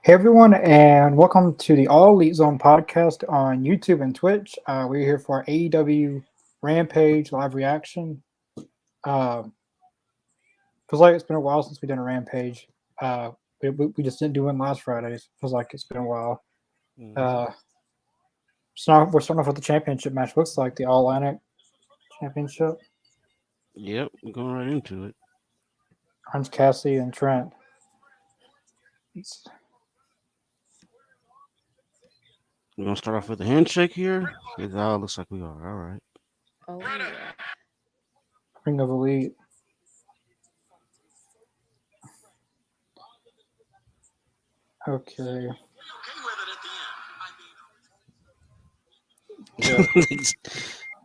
Hey everyone, and welcome to the All Elite Zone podcast on YouTube and Twitch. We're here for our AEW Rampage live reaction. Feels like it's been a while since we've done a Rampage. We just didn't do one last Friday. It feels like it's been a while. So we're starting off with the championship match. Looks like the All Atlantic Championship. Yep, we're going right into it. Orange Cassidy and Trent. We're gonna start off with a handshake here. It all looks like we are. All right. Oh yeah. Ring of Elite. Okay.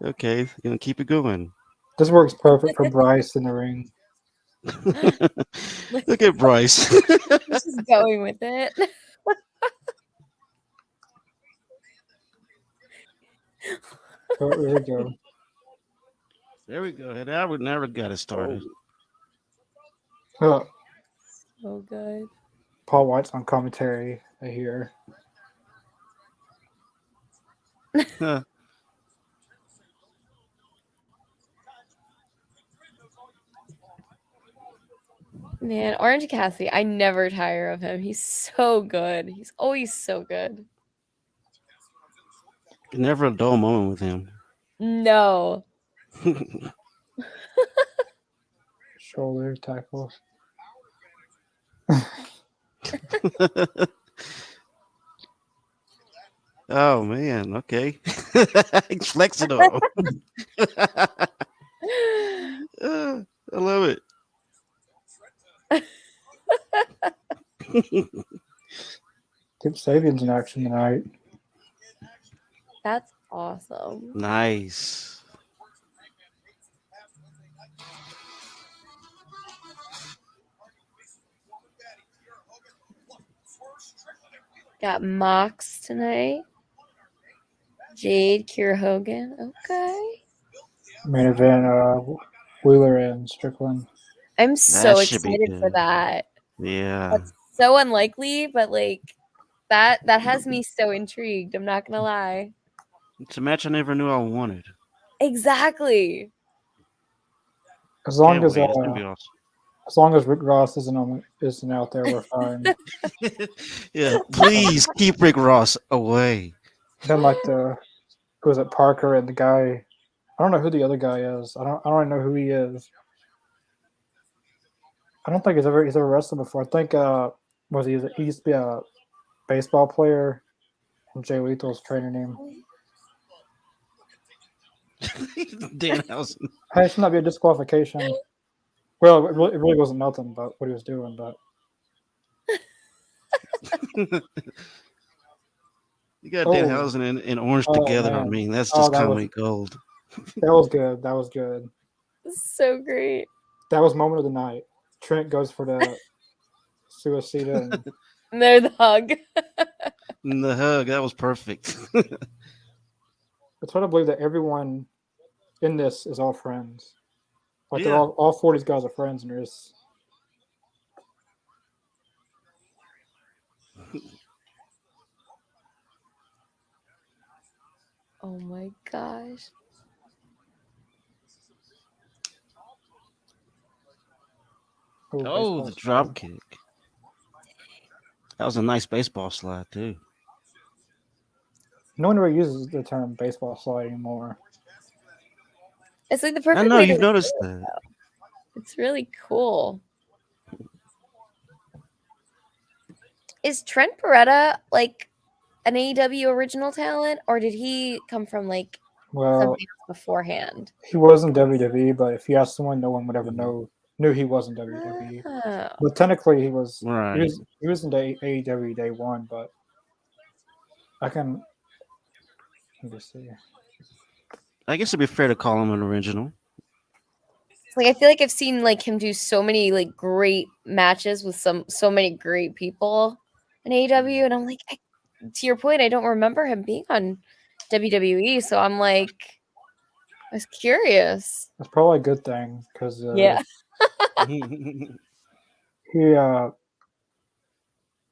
Okay, gonna keep it going. This works perfect for Bryce in the ring. Look at Bryce. This is going with it. Oh, here we go. There we go. And I would never got it started. Oh, Oh good. Paul White's on commentary here. Man, Orange Cassidy, I never tire of him. He's so good. He's always so good. Never a dull moment with him. No. Shoulder tackles. Oh man, okay. He's flexing on. I love it. Kip Sabian's in action tonight. That's awesome. Nice. Got Mox tonight. Jade, Kiera Hogan. Okay. Main event, Wheeler and Strickland. I'm so That should be excited for good. that. Yeah. That's so unlikely, but like that has me so intrigued. I'm not gonna lie. It's a match I never knew I wanted. Exactly. As long Can't as wait. It's gonna be awesome. as long as Rick Ross isn't out there, we're fine. Yeah, please keep Rick Ross away. Then like was it Parker and the guy? I don't know who the other guy is. I don't know who he is. I don't think he's ever wrestled before. I think he used to be a baseball player. And Jay Lethal's trainer name. Danhausen. Hey, it should not be a disqualification. Well, it really wasn't nothing but what he was doing, but You got Danhausen and Orange together. Man. I mean, that's just that comedy gold. That was good. That was good. So great. That was moment of the night. Trent goes for the suicide and There, the hug. And the hug, that was perfect. it's hard to believe that everyone in this is all friends. Like they're Yeah. all 40 guys are friends, and there's Oh my gosh. Oh, the drop kick. That was a nice baseball slide too. No one really uses the term baseball slide anymore. It's like the perfect I know way you've to noticed do it, that. though. It's really cool. Is Trent Beretta like an AEW original talent, or did he come from like Well, something else beforehand? he was in WWE, but if you ask someone, no one would ever knew he was in WWE. Oh. But technically, he was. Right. He was in AEW day one, but let me just see. I guess it'd be fair to call him an original. Like I feel like I've seen like him do so many like great matches with so many great people in AEW, and I'm like, to your point, I don't remember him being on WWE, so I'm like, I was curious. That's probably a good thing because Yeah. he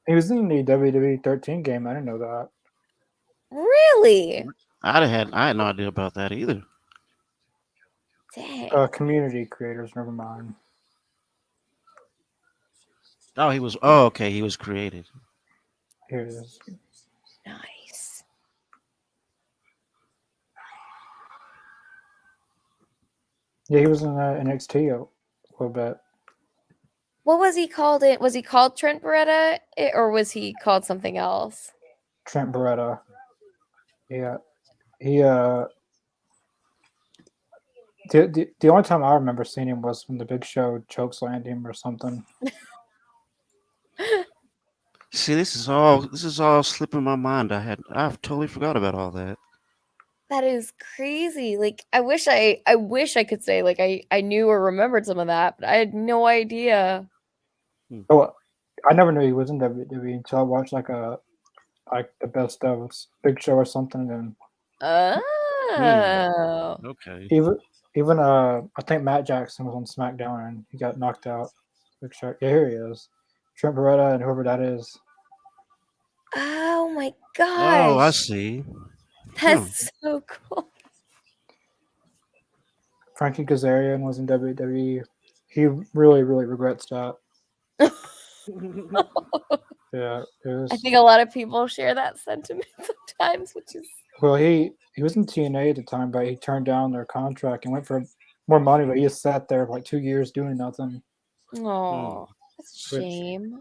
He was in the WWE 13 game. I didn't know that. Really? I had no idea about that either. Dang. Community creators, never mind. Oh, he was. Oh, okay. He was created. Here it is. Nice. Yeah, he was in NXT a little bit. What was he called? It was he called Trent Beretta, or was he called something else? Trent Beretta. Yeah, he the only time I remember seeing him was when the Big Show chokeslammed him or something. See, this is all slipping my mind. I've totally forgot about all that. That is crazy. Like I wish I could say like I knew or remembered some of that, but I had no idea. Oh, I never knew he was in WWE until I watched like the best of Big Show or something. And Oh. Okay. even I think Matt Jackson was on SmackDown and he got knocked out. Big Show. Yeah, here he is. Trent Beretta and whoever that is. Oh my Oh, I gosh. see. That's so cool. Frankie Kazarian was in WWE. He really, really regrets that. Yeah, it was. I think a lot of people share that sentiment sometimes, which is Well, he was in TNA at the time, but he turned down their contract and went for more money. But he just sat there for like 2 years doing nothing. oh, that's a Which shame.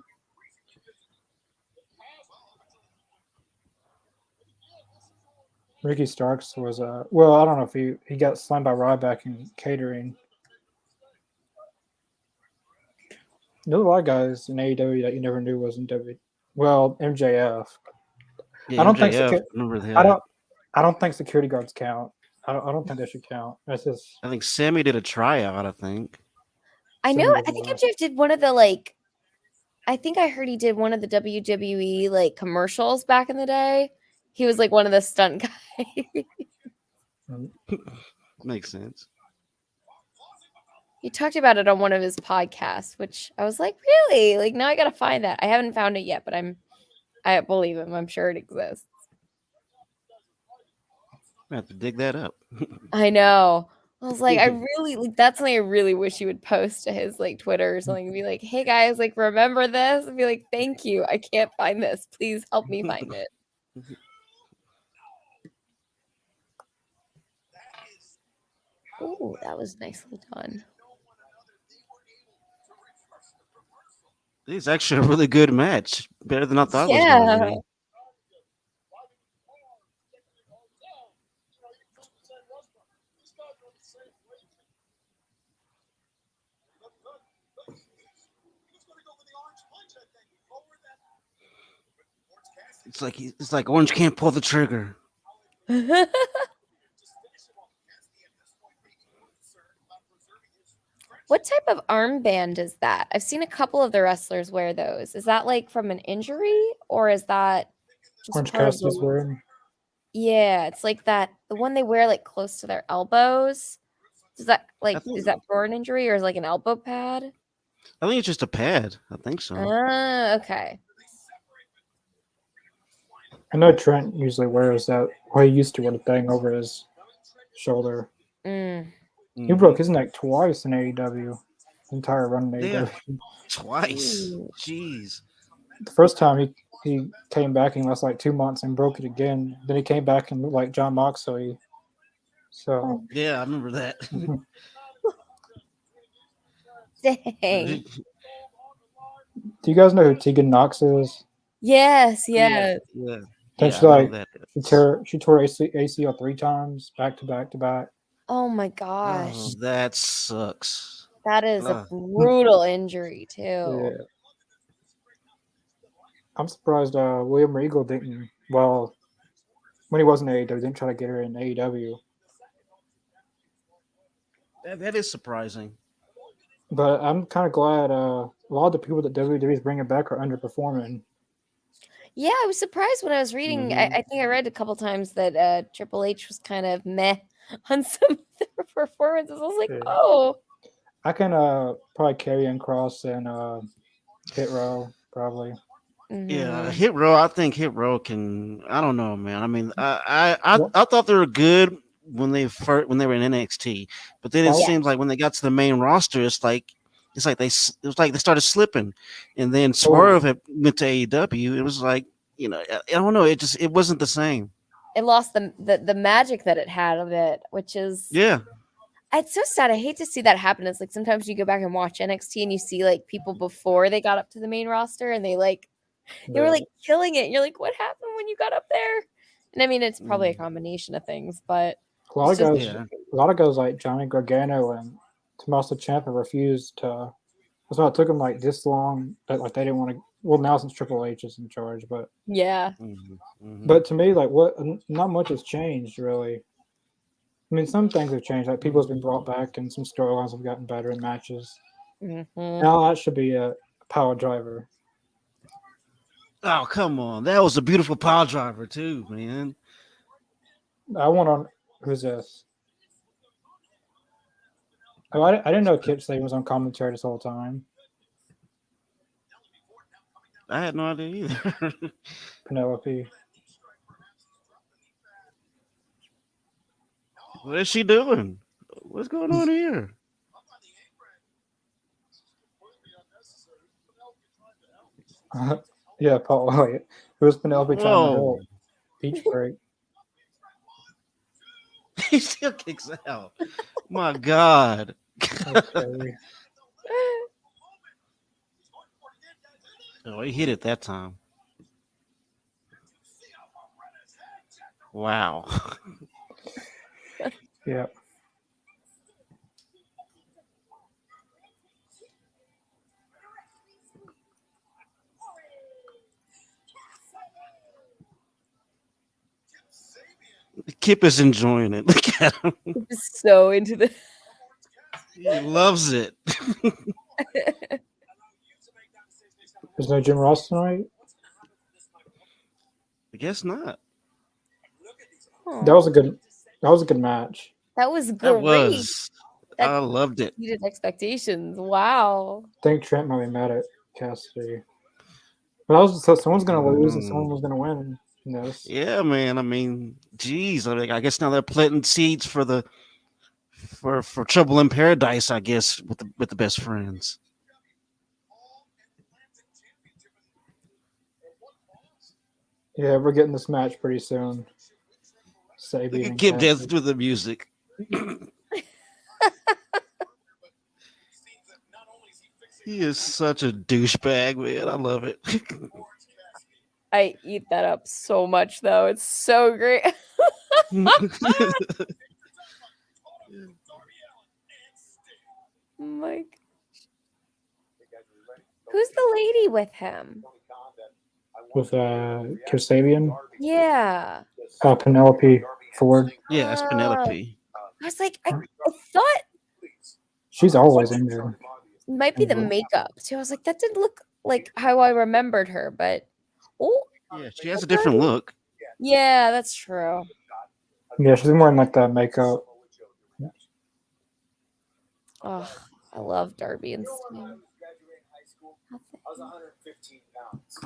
Ricky Starks was well, I don't know if he got slammed by Ryback in catering. There's a lot of guys in AEW that you never knew was in W. Well, MJF. Yeah, I don't think MJF. Remember I that? don't think security guards count. I don't think they should count. That's just I think Sammy did a tryout. I think. I know. Sammy I think was MJF did one of the like. I think I heard he did one of the WWE like commercials back in the day. He was like one of the stunt guys. Makes sense. He talked about it on one of his podcasts, which I was like, really? Like now I gotta find that. I haven't found it yet, but I believe him. I'm sure it exists. I have to dig that up. I know. I was like, I really like that's something I really wish he would post to his like Twitter or something and be like, hey guys, like remember this? And be like, thank you. I can't find this. Please help me find it. Oh, that was nicely done. It's actually a really good match. Better than I thought it was going to Yeah. be. It's like Orange can't pull the trigger. What type of armband is that? I've seen a couple of the wrestlers wear those. Is that like from an injury or is that just Orange part of Cassidy's the wearing. Yeah, it's like that the one they wear like close to their elbows. Does that I like think is that for an injury or is like an elbow pad? it's just a pad. I think so. Ah, okay. I know Trent usually wears that. Well, he used to wear the thing over his shoulder. Mm. He broke his neck twice in AEW. Entire run in Yeah, AEW. twice. Ooh. Jeez. The first time he came back and lost like 2 months and broke it again. Then he came back and looked like John Moxley. So Yeah, I remember that. Dang. do you guys know who Tegan Knox is? Yes, Yeah, yes. yeah, Then yeah. she I know like that. she tore ACL 3 times back to back to back. Oh my Oh, gosh. that sucks. That is a Ugh. brutal injury too. Yeah. I'm surprised William Regal didn't well when he wasn't AEW didn't try to get her in AEW. That is surprising. But I'm kind of glad a lot of the people that WWE is bringing back are underperforming. Yeah, I was surprised when I was reading. I think I read a couple times that Triple H was kind of meh on some of their performances. I was like, Yeah. oh, I can probably carry and cross and Hit Row probably. Yeah, Mhm. Hit Row. I think Hit Row can. I don't know, man. I mean, Well, I thought they were good when they were in NXT, but then it well, Yeah. seems like when they got to the main roster, it was like they started slipping, and then oh, Swerve went to AEW. It was like I don't know. It wasn't the same. It lost the magic that it had of it, which is Yeah. it's so sad. I hate to see that happen. It's like sometimes you go back and watch NXT and you see like people before they got up to the main roster and they were yeah. like killing it. You're like, what happened when you got up there? And I mean, it's probably a Mm, combination of things, but A lot it's of just guys, yeah. a lot of guys like Johnny Gargano and Tommaso Ciampa refused to. That's why it took them like this long. That like they didn't want to. Well, now since Triple H is in charge, yeah. Hmm. but to me, like what? Not much has changed really. I mean, some things have changed. Like people's been brought back, and some storylines have gotten better in matches. Hmm. Now that should be a power driver. Oh, come on. That was a beautiful power driver too, man. I want on who's this? Oh, I didn't know Kip Sabian was on commentary this whole time. I had no idea either. Penelope. What is she doing? What's going on here? Yeah, Paul Elliott. Who was Penelope trying to Whoa. help? Beach break. He still kicks out. My God. Okay. Oh, he hit it that time. Wow. Yeah. Kip is enjoying it. Look at him. Just so into the He loves it. There's no Jim Ross tonight. I guess not. That was a good. That was a good match. That was That great. was. That I loved it. exceeded expectations. Wow. I think Trent might be mad at Cassidy. But I was so someone's gonna lose and someone Mm. was gonna win in this. Yeah, man. I mean, geez. I guess now they're planting seeds for trouble in paradise. I guess with the best friends. Yeah, we're getting this match pretty soon. Look Sabian at and Kip dancing Cassidy. through the music. He is such a douchebag, man. I love it. I eat that up so much though. It's so great. Mike. Who's the lady with him? With Kasabian, Yeah. Penelope Ford. Yeah, it's Uh, Penelope. I was like, I thought She's always injured. it might be the makeup. So I was like, that didn't look like how I remembered her, but oh Yeah, she has a different look. yeah, that's true. Yeah, she's wearing like the makeup. Oh, I love Darby and Sting. I was 115 pounds.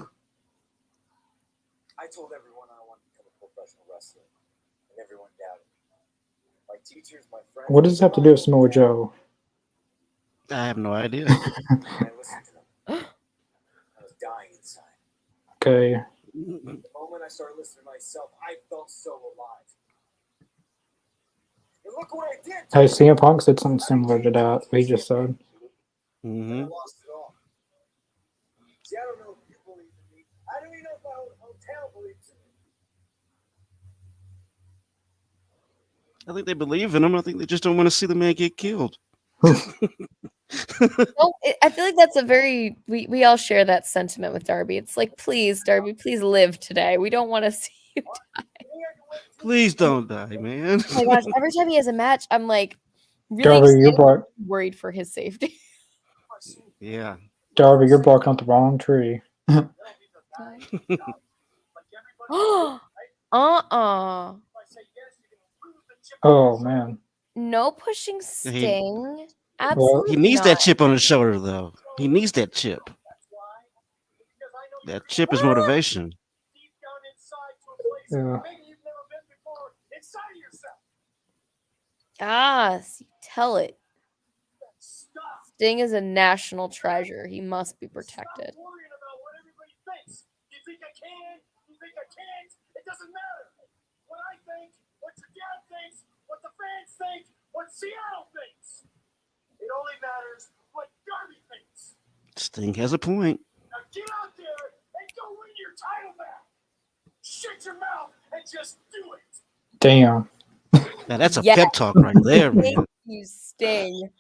I told everyone I wanted to become a professional wrestler, and everyone doubted me. My teachers, my friends. What does this have to do with Samoa Joe? I have no idea. I listened to them. I was dying inside. Okay. The moment I started listening to myself, I felt so alive. And look what I did. Hey, CM Punk said something similar to that. What he just said. Hmm. I lost it all. See, I don't know if you believe in me. I don't even know if my own hometown believes in me. I think they believe in him. I think they just don't want to see the man get killed. Well, I feel like that's a very we all share that sentiment with Darby. It's like, please, Darby, please live today. We don't want to see you. Please don't die, man. Oh my gosh, every time he has a match, I'm like really Darby, you're excited, worried for his safety. Yeah. Darby, you're barking up the wrong tree. Uh-uh. Oh man. No pushing Sting. Well, Absolutely He needs not. that chip on his shoulder, though. He needs that chip. That chip is motivation. Deep down inside to a place Yeah. maybe you've never been before inside of yourself. Tell it. Stop. Sting is a national treasure. He must be protected. Stop worrying about what everybody thinks. You think I can? You think I can't? It doesn't matter. What I think, what your dad thinks, what the fans think, what Seattle thinks. It only matters what Darby thinks. Sting has a point. Now get out there and go win your title back. Shut your mouth and just do it. Damn. Now that's a Yes. pep talk right there, Thank man. you, Sting.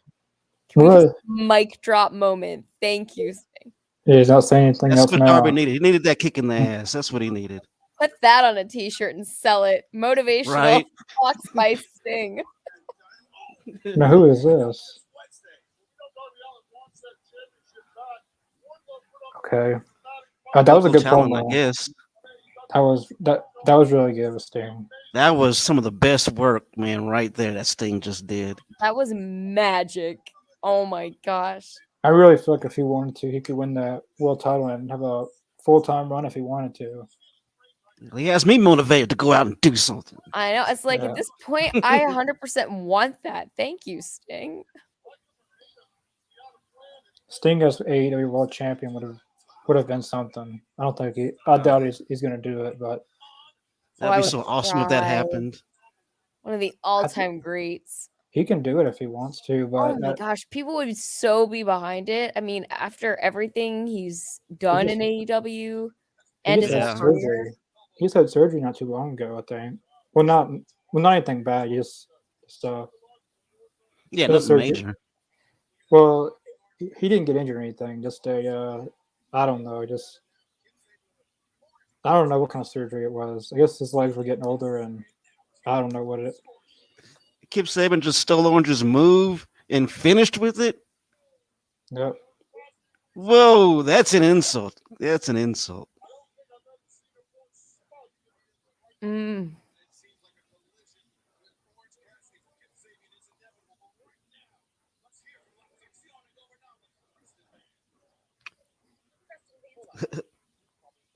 Can we What? just mic drop moment? Thank you, Sting. Yeah, he's not saying anything That's else what now. Darby needed. He needed that kick in the ass. That's what he needed. Put that on a t-shirt and sell it. Motivational Right? talks by Sting. Now, who is this? Okay. That was a Local good talent, promo. I guess. That was really good with Sting. That was some of the best work, man, right there. That Sting just did. That was magic. Oh my gosh. I really feel like if he wanted to, he could win the world title and have a full-time run if he wanted to. He has me motivated to go out and do something. I know. It's like Yeah. at this point, I 100% want that. Thank you, Sting. Sting as AEW World Champion would have been something. I doubt he's going to do it, but I That'd be would so awesome if that cry. happened. One of the all-time greats. he can do it if he wants to. But Oh my gosh, people would so be behind it. I mean, after everything he's done in AEW he and just his Yeah. had career, surgery. He's had surgery not too long ago, I think. Well, not anything bad. Just stuff. Yeah, But it's nothing surgery. major. Well, he didn't get injured or anything. Just I don't know. I don't know what kind of surgery it was. I guess his legs were getting older, and I don't know what it. Kip Saban just stole Orange's move and finished with it. Yep. Whoa, that's an insult. That's an insult. mm,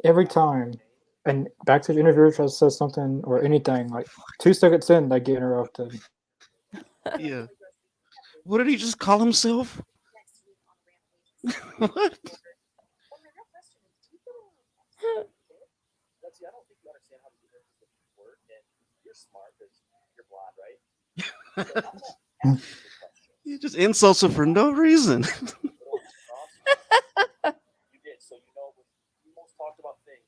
Every time, and backstage interviewer tries to say something or anything like 2 seconds in, they get interrupted. Yeah. What did he just call himself? What? Lexi, I don't think you understand how these interviews work, and you're smart because you're blonde, right? He just insults him for no reason. You did, so you know the most talked about thing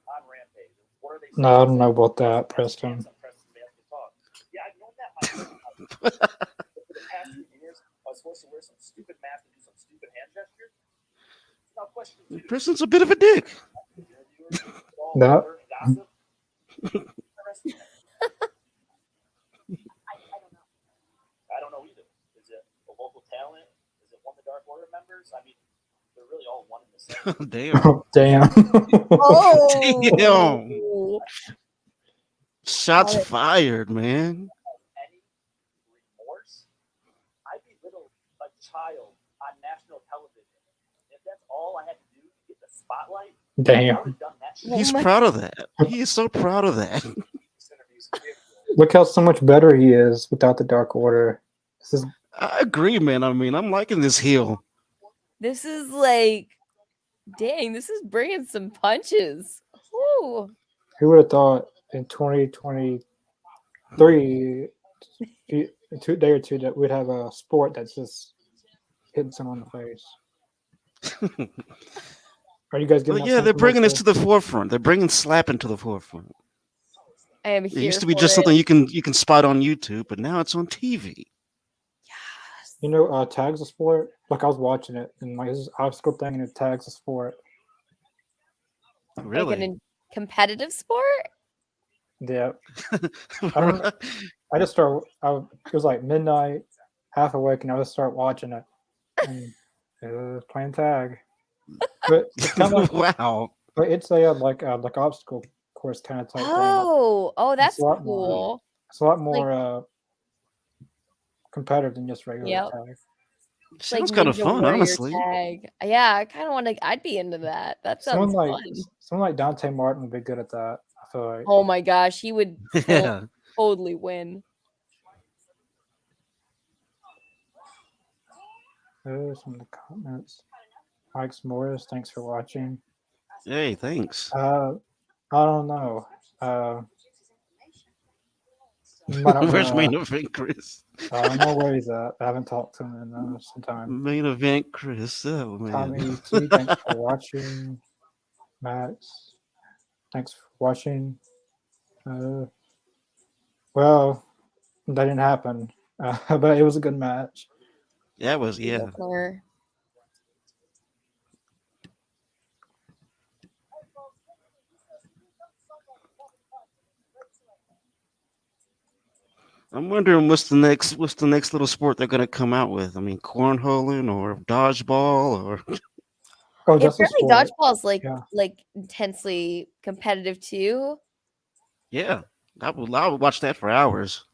on Rampage. What are they saying? No, I don't know about that, Preston. Yeah, I've known that for the past 2 years. I was supposed to wear some stupid mask and do some stupid hand gestures. Now, question 2. Preston's a bit of a dick. No. Gossip. I don't know either. Is it a local talent? Is it one of the Dark Order members? I mean, they're really all one and the same. Damn. Damn. oh, Shots Got it. fired, man. Any remorse? I belittled a child on national television. If that's all I had to do to get the spotlight, I Damn. would have done that shit. Oh He's my- proud of that. He is so proud of that. This interview's Look how so much better he is without the Dark Order. This is I agree, man. I mean, I'm liking this heel. this is like, dang, this is bringing some punches. Ooh. who would have thought in 2023, in 2 day or two, that we'd have a sport that's just hitting someone in the face. Are you guys getting? But that yeah, same they're bringing this to commercial? the forefront. They're bringing slapping to the forefront. I am It here. used to be for just it. something you can spot on YouTube, but now it's on TV. Yes. You know, tags a sport. Like I was watching it, and like this is obstacle thing, and it tags a sport. Really? Like competitive sport? Yeah, don't- I just started. It was like midnight, half awake, and I just start watching it, and playing tag. But it's kind of like, Wow. but it's a like obstacle course kind of type thing. Oh, that's It's a lot more. cool. It's a lot more competitive than just regular Yep. tag. It's like Sounds kind of Ninja fun, Warrior honestly. tag. Yeah, I kind of want to. I'd be into that. That Someone sounds like fun. someone like Dante Martin would be good at that. I feel like. Oh my gosh, he would Yeah. totally win. Some of the comments. Mike Morris, thanks for watching. Hey, thanks. I don't know. Might not Where's wanna, main event, Chris? I don't know where he's at. I haven't talked to him in some time. Main event, Chris. Oh man. Tommy T, thanks for watching. Max, thanks for watching. Well, that didn't happen, but it was a good match. That was yeah. Or- I'm wondering what's the next little sport they're gonna come out with. I mean, cornholing or dodgeball or Oh, Yeah, just a apparently sport. dodgeball's Yeah. like intensely competitive too. yeah. I would watch that for hours.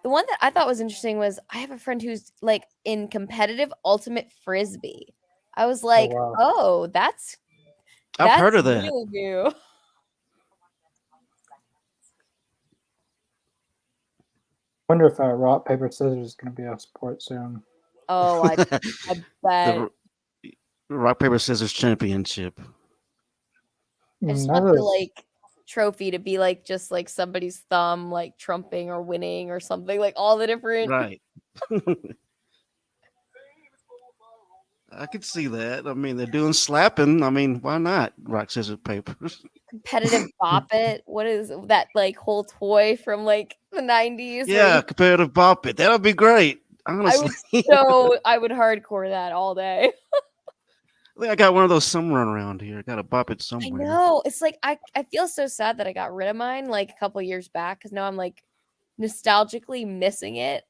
The one that I thought was interesting was I have a friend who's like in competitive ultimate frisbee. I was like, wow. oh, that's I've heard of that. really new. Wonder if rock paper scissors is going to be a sport soon. Oh, I bet. the rock paper scissors championship. I just That want the is- like trophy to be like just like somebody's thumb like trumping or winning or something, like all the different Right. I could see that. I mean, they're doing slapping. I mean, why not rock scissors paper? competitive bop it. What is that like whole toy from like the 90s? where Yeah, you- competitive bop it. That'll be great. I Honestly, I would hardcore that all day. I think I got one of those somewhere around here. I got to bop it I somewhere. know. It's like I feel so sad that I got rid of mine like a couple years back because now I'm like nostalgically missing it.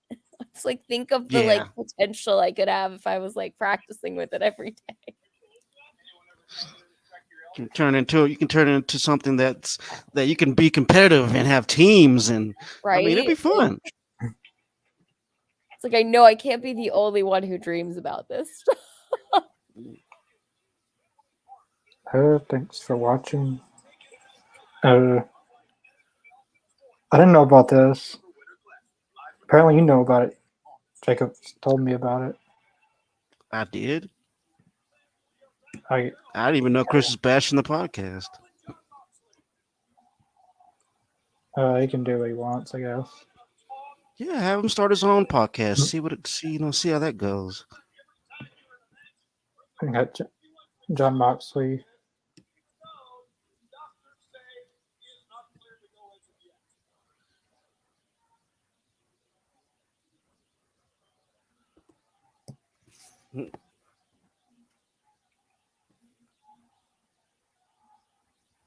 It's like think of the like Yeah. potential I could have if I was like practicing with it every day. You can turn it into something that you can be competitive and have teams, and Right? I mean, it'd be fun. It's like I know I can't be the only one who dreams about this. Thanks for watching. I didn't know about this. Apparently, you know about it. Jacob told me about it. I did. I didn't even know Chris was bashing the podcast. he can do what he wants, I guess. Yeah, have him start his own podcast. See how that goes. I got John Moxley.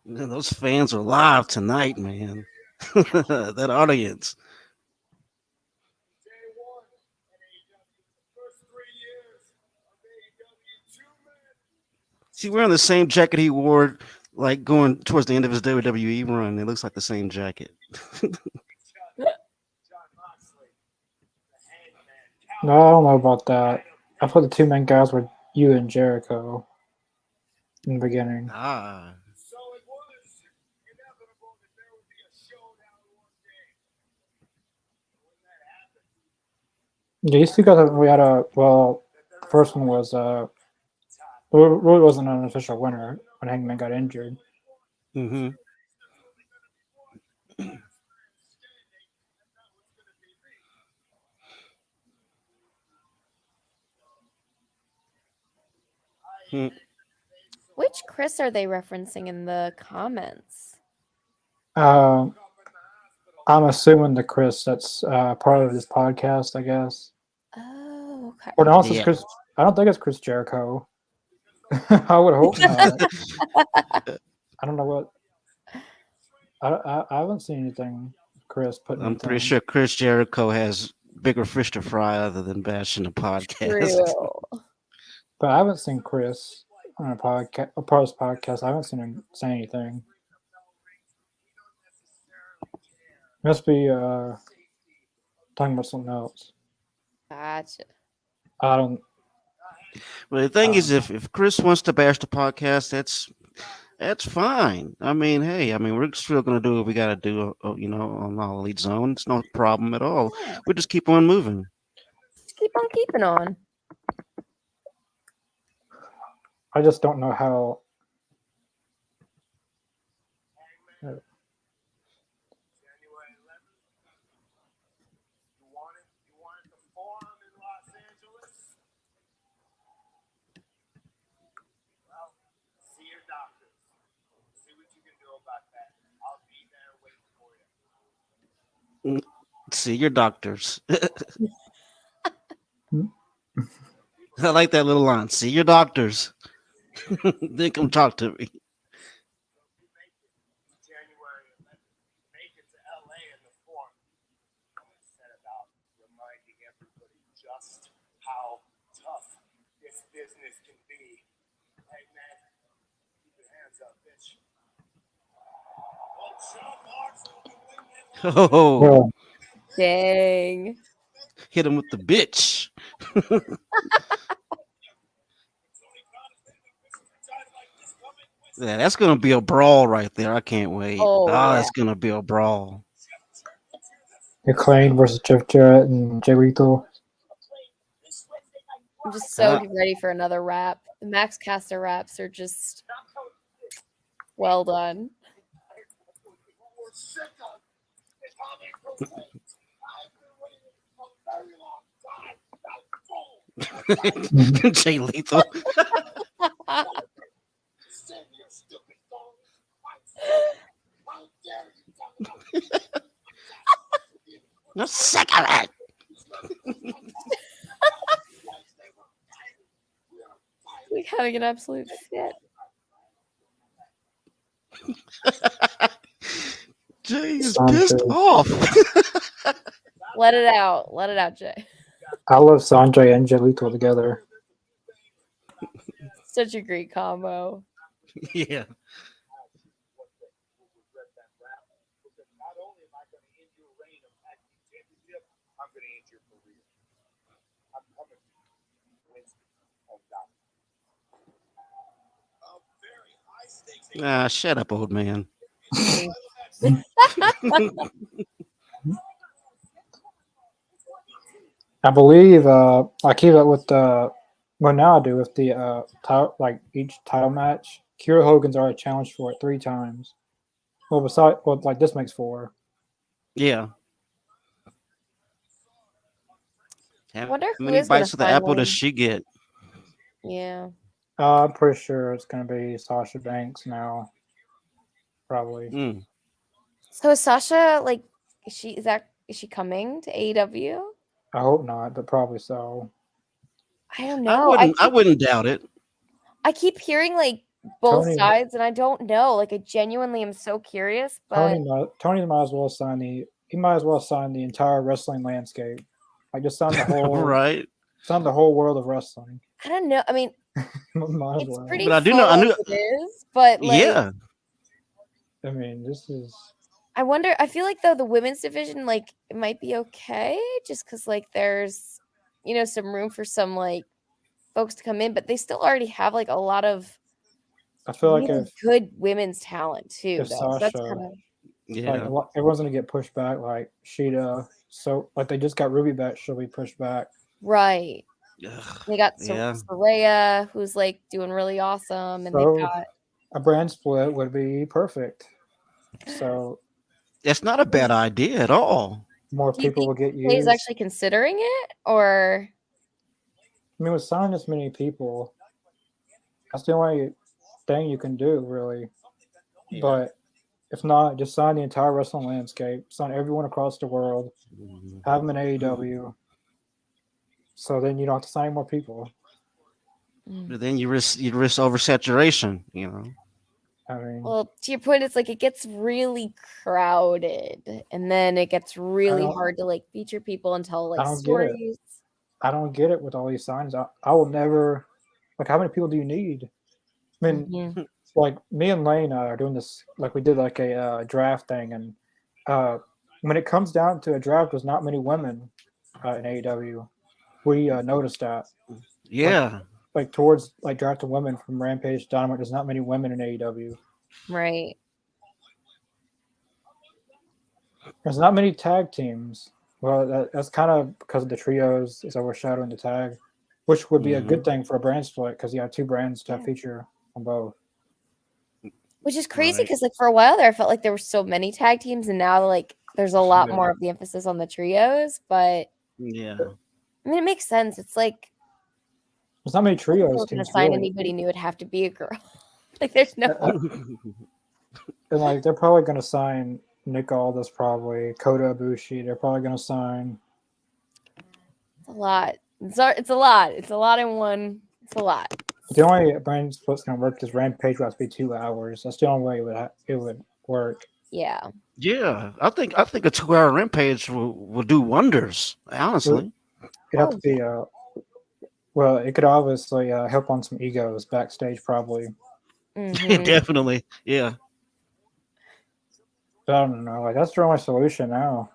Man, those fans are live tonight, man. That audience. See, wearing the same jacket he wore, like going towards the end of his WWE run. It looks like the same jacket. No, I don't know about that. I thought the two main guys were you and Jericho in the beginning. Ah. So it was inevitable that there would be a showdown one day. When that happened, Yeah, you still got we had the first one was really wasn't an official winner when Hangman got injured. Mm-hmm. Which Chris are they referencing in the comments? I'm assuming the Chris that's part of this podcast, I guess. Oh, okay. Or no, it's Yeah. Chris. I don't think it's Chris Jericho. I would hope not. I don't know what. I haven't seen anything. Chris putting. I'm pretty sure Chris Jericho has bigger fish to fry other than bashing the podcast. True. But I haven't seen Chris on a podcast, a part of this podcast. I haven't seen him say anything. Must be talking about something else. Gotcha. I don't. But the thing is, if Chris wants to bash the podcast, that's fine. I mean, hey, we're still gonna do what we gotta do, on All Elite Zone. It's no problem at all. Yeah. We just keep on moving. Just keep on keeping on. I just don't know how. January 11th. You want it? You want the forum in Los Angeles? Well, see your doctors. See what you can do about that. I'll be there waiting for you. See your doctors. I like that little line. See your doctors. Then come talk to me. You make it January 11th. Make it to LA in the forum. I'm set about reminding everybody just how tough this business can be. Hey, man, keep your hands up, bitch. Well, Sean Marshall can win that one. Oh, Well, Dang. hit him with the bitch. Yeah, that's gonna be a brawl right there. I can't wait. Oh, yeah. That's gonna be a brawl. McLean versus Jeff Jarrett and Jay Lethal. I'm just so Ah. ready for another rap. The Max Caster raps are just well done. Jay Lethal. No, sick of it. We're having an absolute fit. Jay is Sounds pissed good. off. Let it out. Let it out, Jay. I love Sanjay and Jay Lethal together. Such a great combo. Yeah. Not only am I going to end your reign of tag team championship, I'm going to end your career. I'm coming to you. Wednesday on Dynamite. A very high stakes. Shut up, old man. I believe I keep up with the well now I do with the title, like each title match. Kira Hogan's already challenged for it 3 times. Well, like this makes 4. Yeah. I wonder How who many is gonna bites of the apple finally- does she get? Yeah. I'm pretty sure it's gonna be Sasha Banks now. Probably. Mm. So is Sasha like is she coming to AEW? I hope not, but probably so. I don't I know. wouldn't doubt it. I keep hearing like both Tony- sides, and I don't know. Like I genuinely am so curious, but Tony might as well sign the entire wrestling landscape. Like just sign the whole Right. sign the whole world of wrestling. I don't know. I mean, Might as it's well. pretty But I do full know- I knew- as it is, but like Yeah. I mean, this is I wonder. I feel like though the women's division, like it might be okay, just because like there's some room for some like folks to come in, but they still already have like a lot of I feel like really good women's talent too. if Though so that's Sasha- kind of Yeah. everyone's gonna get pushed back. Like Sheeta, so like they just got Ruby back. She'll be pushed back. right. Ugh. They got Yeah. Saraya, who's like doing really awesome, and So- they've got A brand split would be perfect. So That's not a bad idea at all. more Do you people will get He's used. actually considering it, or I mean, with signing this many people, that's the only thing you can do, really. Yeah. But if not, just sign the entire wrestling landscape, sign everyone across the world, Mhm. have them in AEW. So then you don't have to sign more people. But then you risk oversaturation. I mean, well, to your point, it's like it gets really crowded, and then it gets really don't- hard to like feature people and tell I like don't get it. stories. I don't get it with all these signs. I will never like. How many people do you need? I mean, Mhm. like me and Lane are doing this. Like we did like a draft thing, and when it comes down to a draft, there's not many women in AEW. We noticed that. Yeah. like towards like drafting women from Rampage Dynamite. There's not many women in AEW. Right. There's not many tag teams. Well, that's kind of because of the trios is overshadowing the tag, which would be a good thing for a brand split because you have two brands to feature on both. Which is crazy Right. because like for a while there, I felt like there were so many tag teams, and now like there's a lot Yeah. more of the emphasis on the trios. But Yeah. I mean, it makes sense. It's like There's not many if they were trios going to teams sign really. anybody new, it'd have to be a girl. Like there's no. And like they're probably going to sign Nick Aldis, probably Kota Ibushi. They're probably going to sign. It's a lot. It's a lot. It's a lot in one. It's a lot. The only brand split's going to work is Rampage will have to be 2 hours. That's the only way it would work. Yeah. Yeah, I think a 2-hour Rampage will do wonders. Honestly, It'd have to be well, it could obviously help on some egos backstage, probably. Mhm. definitely. Yeah. But I don't know. Like that's the only solution now.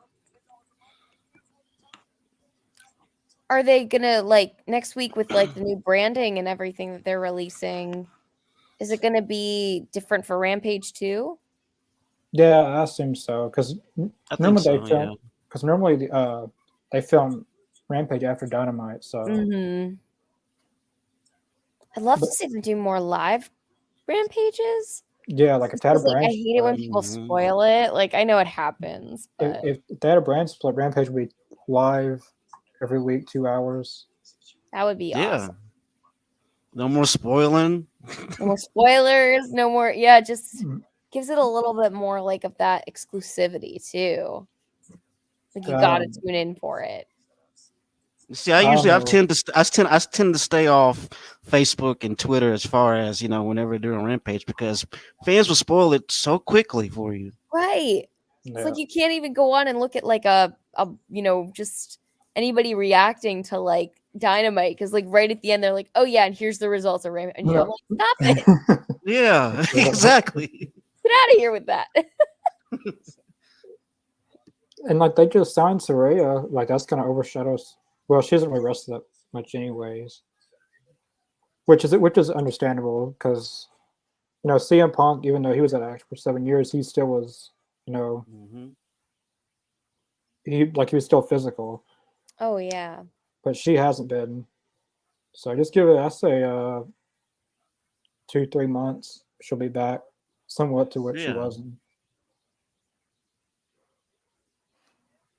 Are they gonna like next week with like the new branding and everything that they're releasing? Is it gonna be different for Rampage too? Yeah, I assume so. Because I think normally so. they film. Because normally they film Rampage after Dynamite. So Mm-hmm. I'd love to But- see them do more live Rampages. yeah, like if they had a Because, like, I brand hate it when split, people Mhm. spoil it. Like I know it happens, but if they had a brand split, Rampage would be live every week, 2 hours. that would be Yeah. awesome. No more spoiling. No more spoilers, no more. Yeah, just Mm. gives it a little bit more like of that exclusivity too. Like you gotta tune in for it. See, I tend to stay off Facebook and Twitter as far as whenever doing Rampage because fans will spoil it so quickly for you. Right. Yeah. It's like you can't even go on and look at like a just anybody reacting to like Dynamite because like right at the end they're like, oh yeah, and here's the results of Rampage. And you're like, stop it. Yeah, exactly. Get out of here with that. And like they just signed Saraya, like that's gonna overshadow. Well, she doesn't really wrestle that much, anyways. Which is understandable because CM Punk, even though he was at Action for 7 years, he still was Mhm. he was still physical, Oh yeah. but she hasn't been. So just give it, I say, 2-3 months, she'll be back somewhat to what she Yeah. wasn't.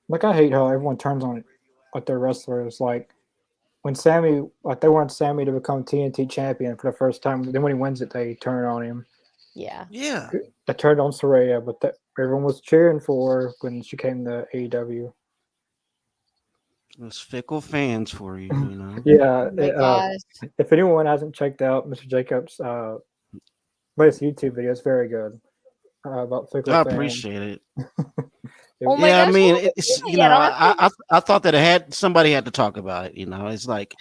Like I hate how everyone turns on like their wrestlers. Like when Sammy, like they want Sammy to become TNT champion for the first time. Then when he wins it, they turn on him. Yeah. Yeah. They turned on Saraya, but everyone was cheering for her when she came to AEW. It's fickle fans for you, Yeah. Oh my gosh. If anyone hasn't checked out Mr. Jacobs' latest YouTube video, it's very good about fickle I fans. appreciate it. Oh my Yeah, I gosh. mean, I haven't it's seen it yet. I'll have to- I thought that somebody had to talk about it. It's like,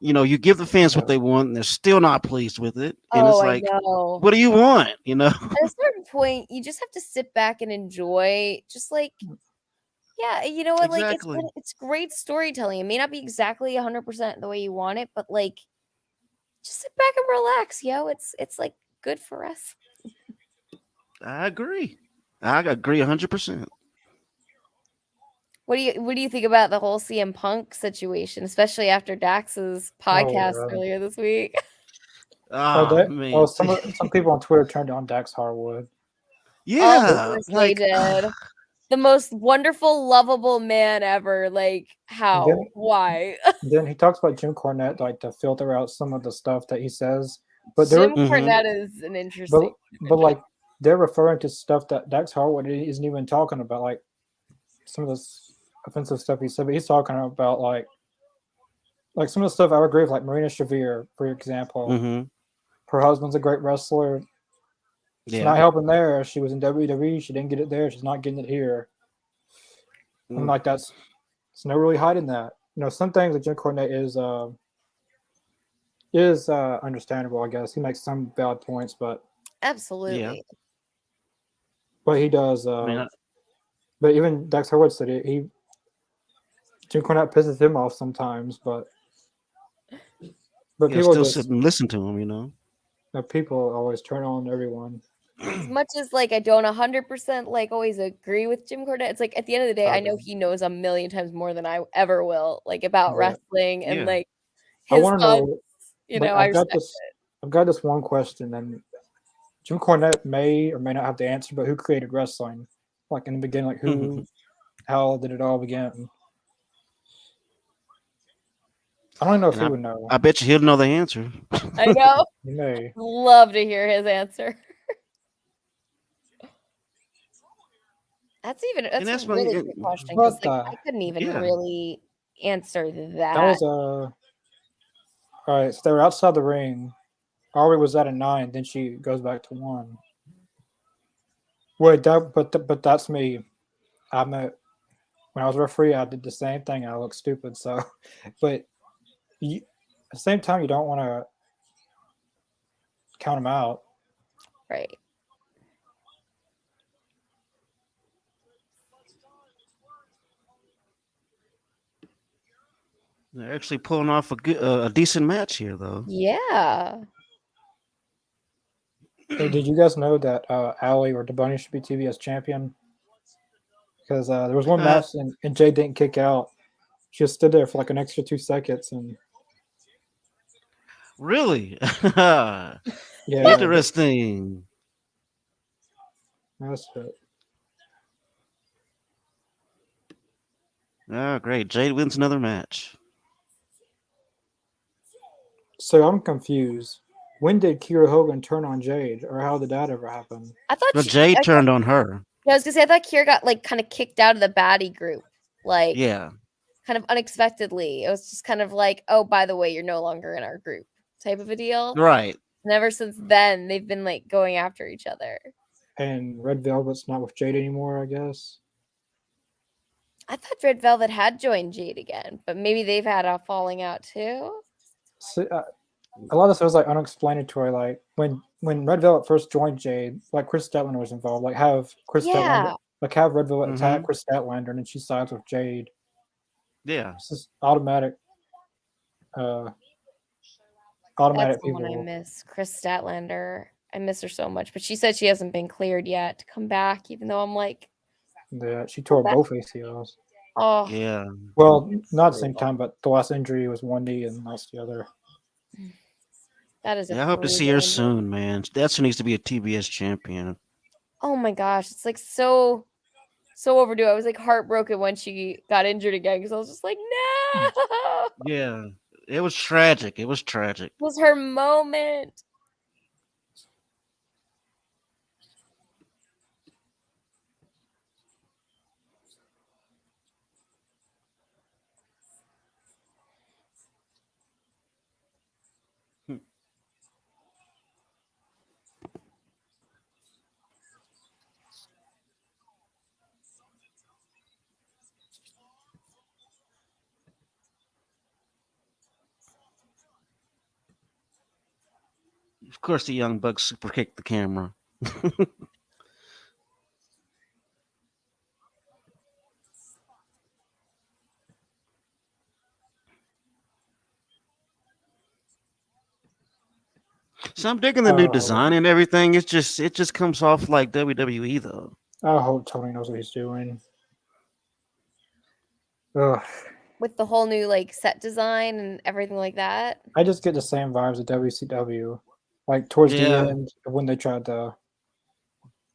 you give the fans what they want, and they're still not pleased with it, and it's Oh, I like, know. what do you want? At a certain point, you just have to sit back and enjoy. Just like, yeah, you know what? Like, Exactly. it's great storytelling. It may not be exactly 100% the way you want it, but like, just sit back and relax, yo. It's like good for us. I agree. I agree 100%. What do you think about the whole CM Punk situation, especially after Dax's podcast yeah. earlier this week? Oh man. Some people on Twitter turned on Dax Harwood. Yeah, Of course they did. The most wonderful, lovable man ever. Like, how? Then- Why? Then he talks about Jim Cornette, like to filter out some of the stuff that he says. But Jim Mhm. Cornette is an interesting. but like they're referring to stuff that Dax Harwood isn't even talking about, like some of this offensive stuff he said. But he's talking about like some of the stuff I would agree with, like Marina Shafir, for example. Mhm. Her husband's a great wrestler. She's Yeah. not helping there. She was in WWE. She didn't get it there. She's not getting it here. I'm like, it's no really hiding that. Some things that Jim Cornette is understandable, I guess. He makes some valid points, but Absolutely. but he does. Man, But even Dax Harwood said it. Jim Cornette pisses him off sometimes, but But You'll people still just sit and listen to him, you know. people always turn on everyone. As much as like I don't 100% like always agree with Jim Cornette, it's like at the end of the day, I know he knows a million times more than I ever will, like about Yeah. wrestling and Yeah. like I his want to thoughts. know. You Like, know, I I've got respect. this one question, and Jim Cornette may or may not have the answer, but who created wrestling? Like in the beginning, like who, how did it all begin? I don't know if And he would know. I bet you he'll know the answer. I know. He may. Love to hear his answer. That's And a that's my really good question But because like I couldn't even yeah. really answer that that. was all right. So they were outside the ring. Ari was at a 9. Then she goes back to 1. Wait, but that's me. I'm a when I was a referee, I did the same thing. I look stupid. So, but you, at the same time, you don't want to count them out. Right. They're actually pulling off a decent match here, though. Yeah. Hey, did you guys know that Allie or Debony should be TBS champion? Because there was one match and Jay didn't kick out. She just stood there for like an extra 2 seconds, and Really? yeah, Interesting. that's it. Oh, great. Jade wins another match. So I'm confused. When did Kira Hogan turn on Jade, or how did that ever happen? I thought But Jade I turned on her. was gonna say I thought Kier got like kind of kicked out of the baddie group, like Yeah. kind of unexpectedly. It was just kind of like, oh, by the way, you're no longer in our group, type of a deal. Right. And ever since then, they've been like going after each other. And Red Velvet's not with Jade anymore, I guess. I thought Red Velvet had joined Jade again, but maybe they've had a falling out too. So, a lot of this was like unexplanatory. Like when Red Velvet first joined Jade, like Chris Statlander was involved. Like have Chris Statlander, Yeah. like have Red Velvet attack Mhm. Chris Statlander, and then she sides with Jade. Yeah. It's just automatic. That's Automatic the one I people. miss. Chris Statlander. I miss her so much, but she said she hasn't been cleared yet to come back, even though I'm like, Yeah, she tore That- both ACLs. oh, Yeah. Well, not at the same time, but the last injury was one knee and that's the other. that is. Yeah, I hope to see her soon, man. That's who needs to be a TBS champion. Oh my gosh, it's like so overdue. I was like heartbroken when she got injured again because I was just like, no, it Yeah. It was tragic. It was tragic. was her moment. Of course, the Young Bucks super kicked the camera. So I'm digging the new design and everything. It just comes off like WWE though. I hope Tony knows what he's doing. Ugh. With the whole new like set design and everything like that. I just get the same vibes of WCW. Like towards the Yeah. end when they tried to,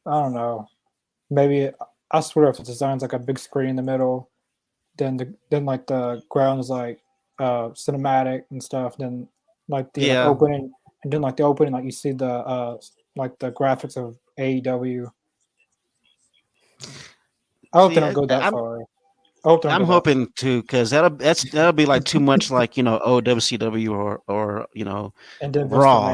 I don't know, maybe I swear if the design's like a big screen in the middle, then like the ground is like cinematic and stuff. Then like the Yeah. opening and then like the opening, like you see the like the graphics of AEW. I hope See, they don't go that I'm far. I hope they don't I'm go that hoping to, because that'll be like too much like WCW or and then Raw.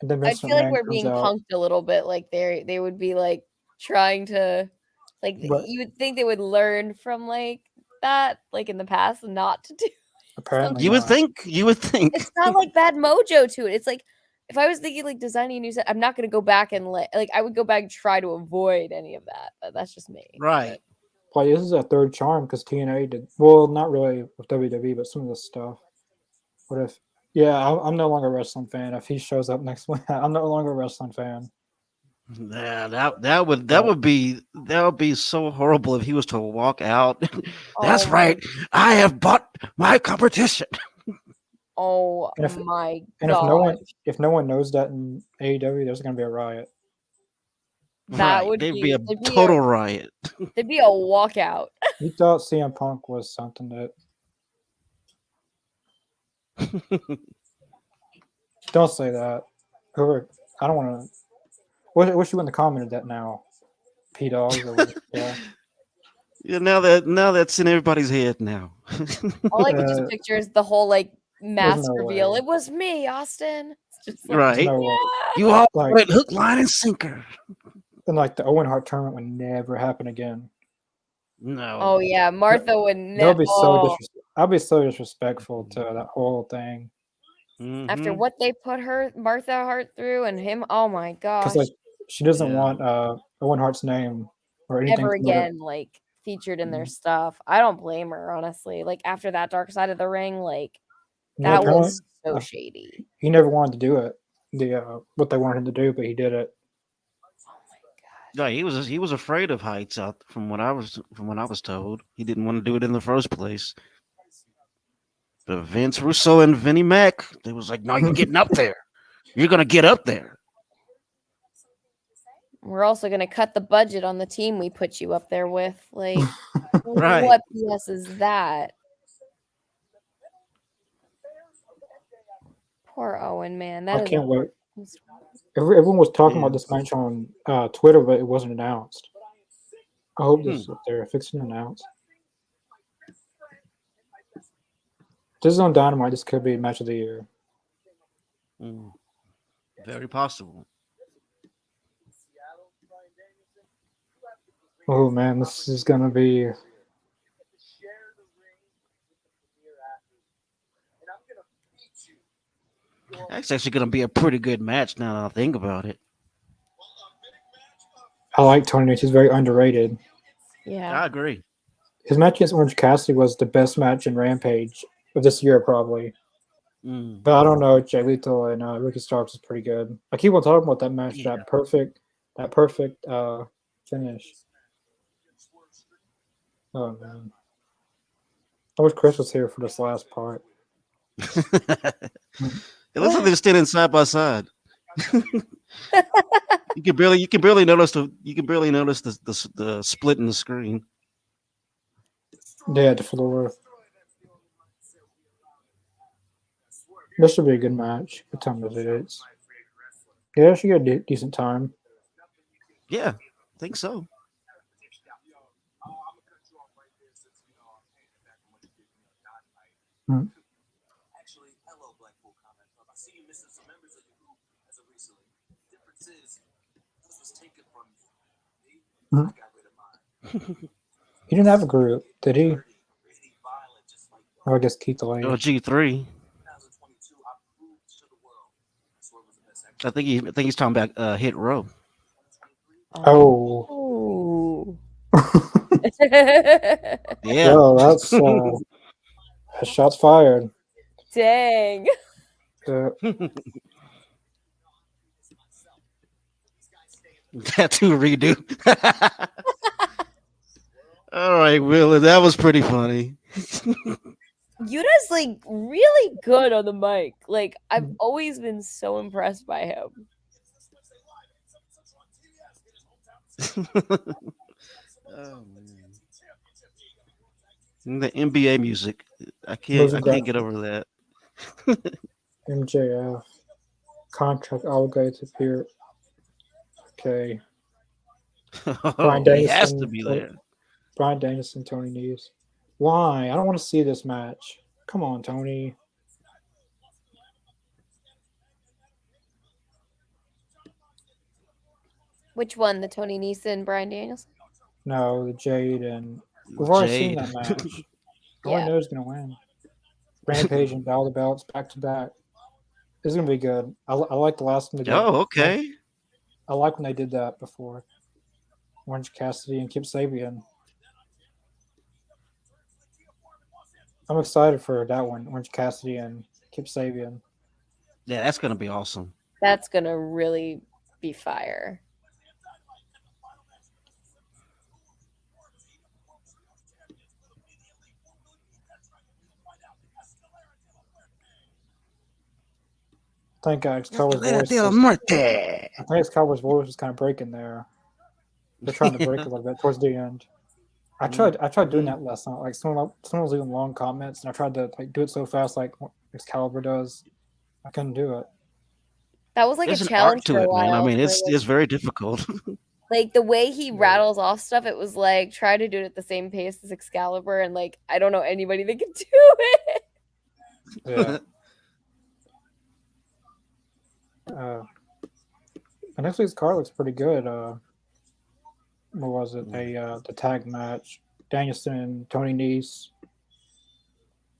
And then I Vince feel like McMahon we're comes being out. punked a little bit. Like they would be like trying to, like But- you would think they would learn from like that, like in the past, not to do. Apparently, You would not. think. You would think. It's not like bad mojo to it. It's like if I was thinking like designing a new set, I'm not gonna go back and like I would go back and try to avoid any of that. But that's just me. Right. Like this is a third charm because TNA did well, not really with WWE, but some of the stuff. What if Yeah, I'm no longer a wrestling fan. If he shows up next week, I'm no longer a wrestling fan. Yeah, that would be so horrible if he was to walk out. That's Oh right. I have bought my competition. Oh And if my and god. if no one knows that in AEW, there's gonna be a riot. That Right. would They'd be be a total riot. there'd be a walkout. You thought CM Punk was something that don't say that. Whoever I don't want to. Wish you wouldn't have commented that now. P dogs or what? Yeah. Yeah, now that's in everybody's head now. All I could just Uh, picture is the whole like There's mask no reveal. way. It was me, Austin. It's just like, There's Right. no way. You all Like want it hook, line, and sinker. and like the Owen Hart tournament would never happen again. No. oh yeah, Martha would They'll be so oh, I'll be so disrespectful to that whole thing after Mhm. what they put Martha Hart through and him, oh my because gosh. like she doesn't Yeah. want Owen Hart's name or anything Ever promoted. again, like featured in their Mhm. stuff. I don't blame her, honestly. Like after that Dark Side of the Ring, like Yeah, that apparently was so uh, shady. he never wanted to do it. The what they wanted him to do, but he did it. Oh my god. Yeah, he was afraid of heights out from what I was told. He didn't want to do it in the first place. But Vince Russo and Vinnie Mac, they was like, "No, you're getting up there. You're gonna get up there." We're also gonna cut the budget on the team we put you up there with. Like, Right. what BS is that? Poor Owen, man. I That is can't wait. a Everyone was talking Yeah. about this match on Twitter, but it wasn't announced. I hope this is Hmm. up there. If it's announced, this is on Dynamite. This could be match of the year. Mm. Very possible. Oh man, this is gonna be. That's actually gonna be a pretty good match now that I think about it. I like Tony Nese. He's very underrated. yeah. I agree. His match against Orange Cassidy was the best match in Rampage of this year, probably. Mm. But I don't know. Jay Lethal and Ricky Starks is pretty good. I keep on talking about that match. Yeah. That perfect finish. Oh man, I wish Chris was here for this last part. It looks like they're standing side by side. you can barely notice the split in the screen. Yeah, the floor. This should be a good match. What time is it? Yeah, she got a decent time. Yeah, I think so. Hmm. Actually, hello, Blackpool Comment Club. I see you missing some members of your group as of recently. Difference is, this was taken from you. Me, Mhm. I got rid of mine. He didn't have a group, did he? Really violent, just like Oh, I guess Keith Lee. Oh, G3. 2022. I proved to the world. That's what was the best action. I think he's talking about Hit Row. Oh. Ooh. Yeah. Well, that's shots fired. Dang. Tattoo redo. All right, Will, that was pretty funny. Yuta's like really good on the mic. Like I've always been so impressed by him. Oh, man. And the NBA music, I Those are can't great. get over that. MJF. Contract obligated here. Okay. Brian He has to Danielson. be there. Brian Danielson, Tony Nese. Why? I don't want to see this match. Come on, Tony. Which one? The Tony Nese and Brian Danielson? No, the Jade and we've already seen Jade. that match. Yeah. All I know is gonna win. Rampage and Battle of the Belts back to back. This is gonna be good. I like the last one they did. Oh, okay. I like when they did that before. Orange Cassidy and Kip Sabian. I'm excited for that one. Orange Cassidy and Kip Sabian. Yeah, that's gonna be awesome. That's gonna really be fire. I think Excalibur's voice. De la Was, Muerte. I think Excalibur's voice was kind of breaking there. They're trying to break a little bit towards the end. I tried doing that last night. Like someone was leaving long comments, and I tried to like do it so fast, like Excalibur does. I couldn't do it. That was like There's a an challenge art to for a it, man. I while. mean, for, it's very difficult. like the way he rattles off stuff, it was like try to do it at the same pace as Excalibur, and like I don't know anybody that can do it. Yeah. And next week's card looks pretty good. What was it? The tag match. Danielson and Tony Nese. I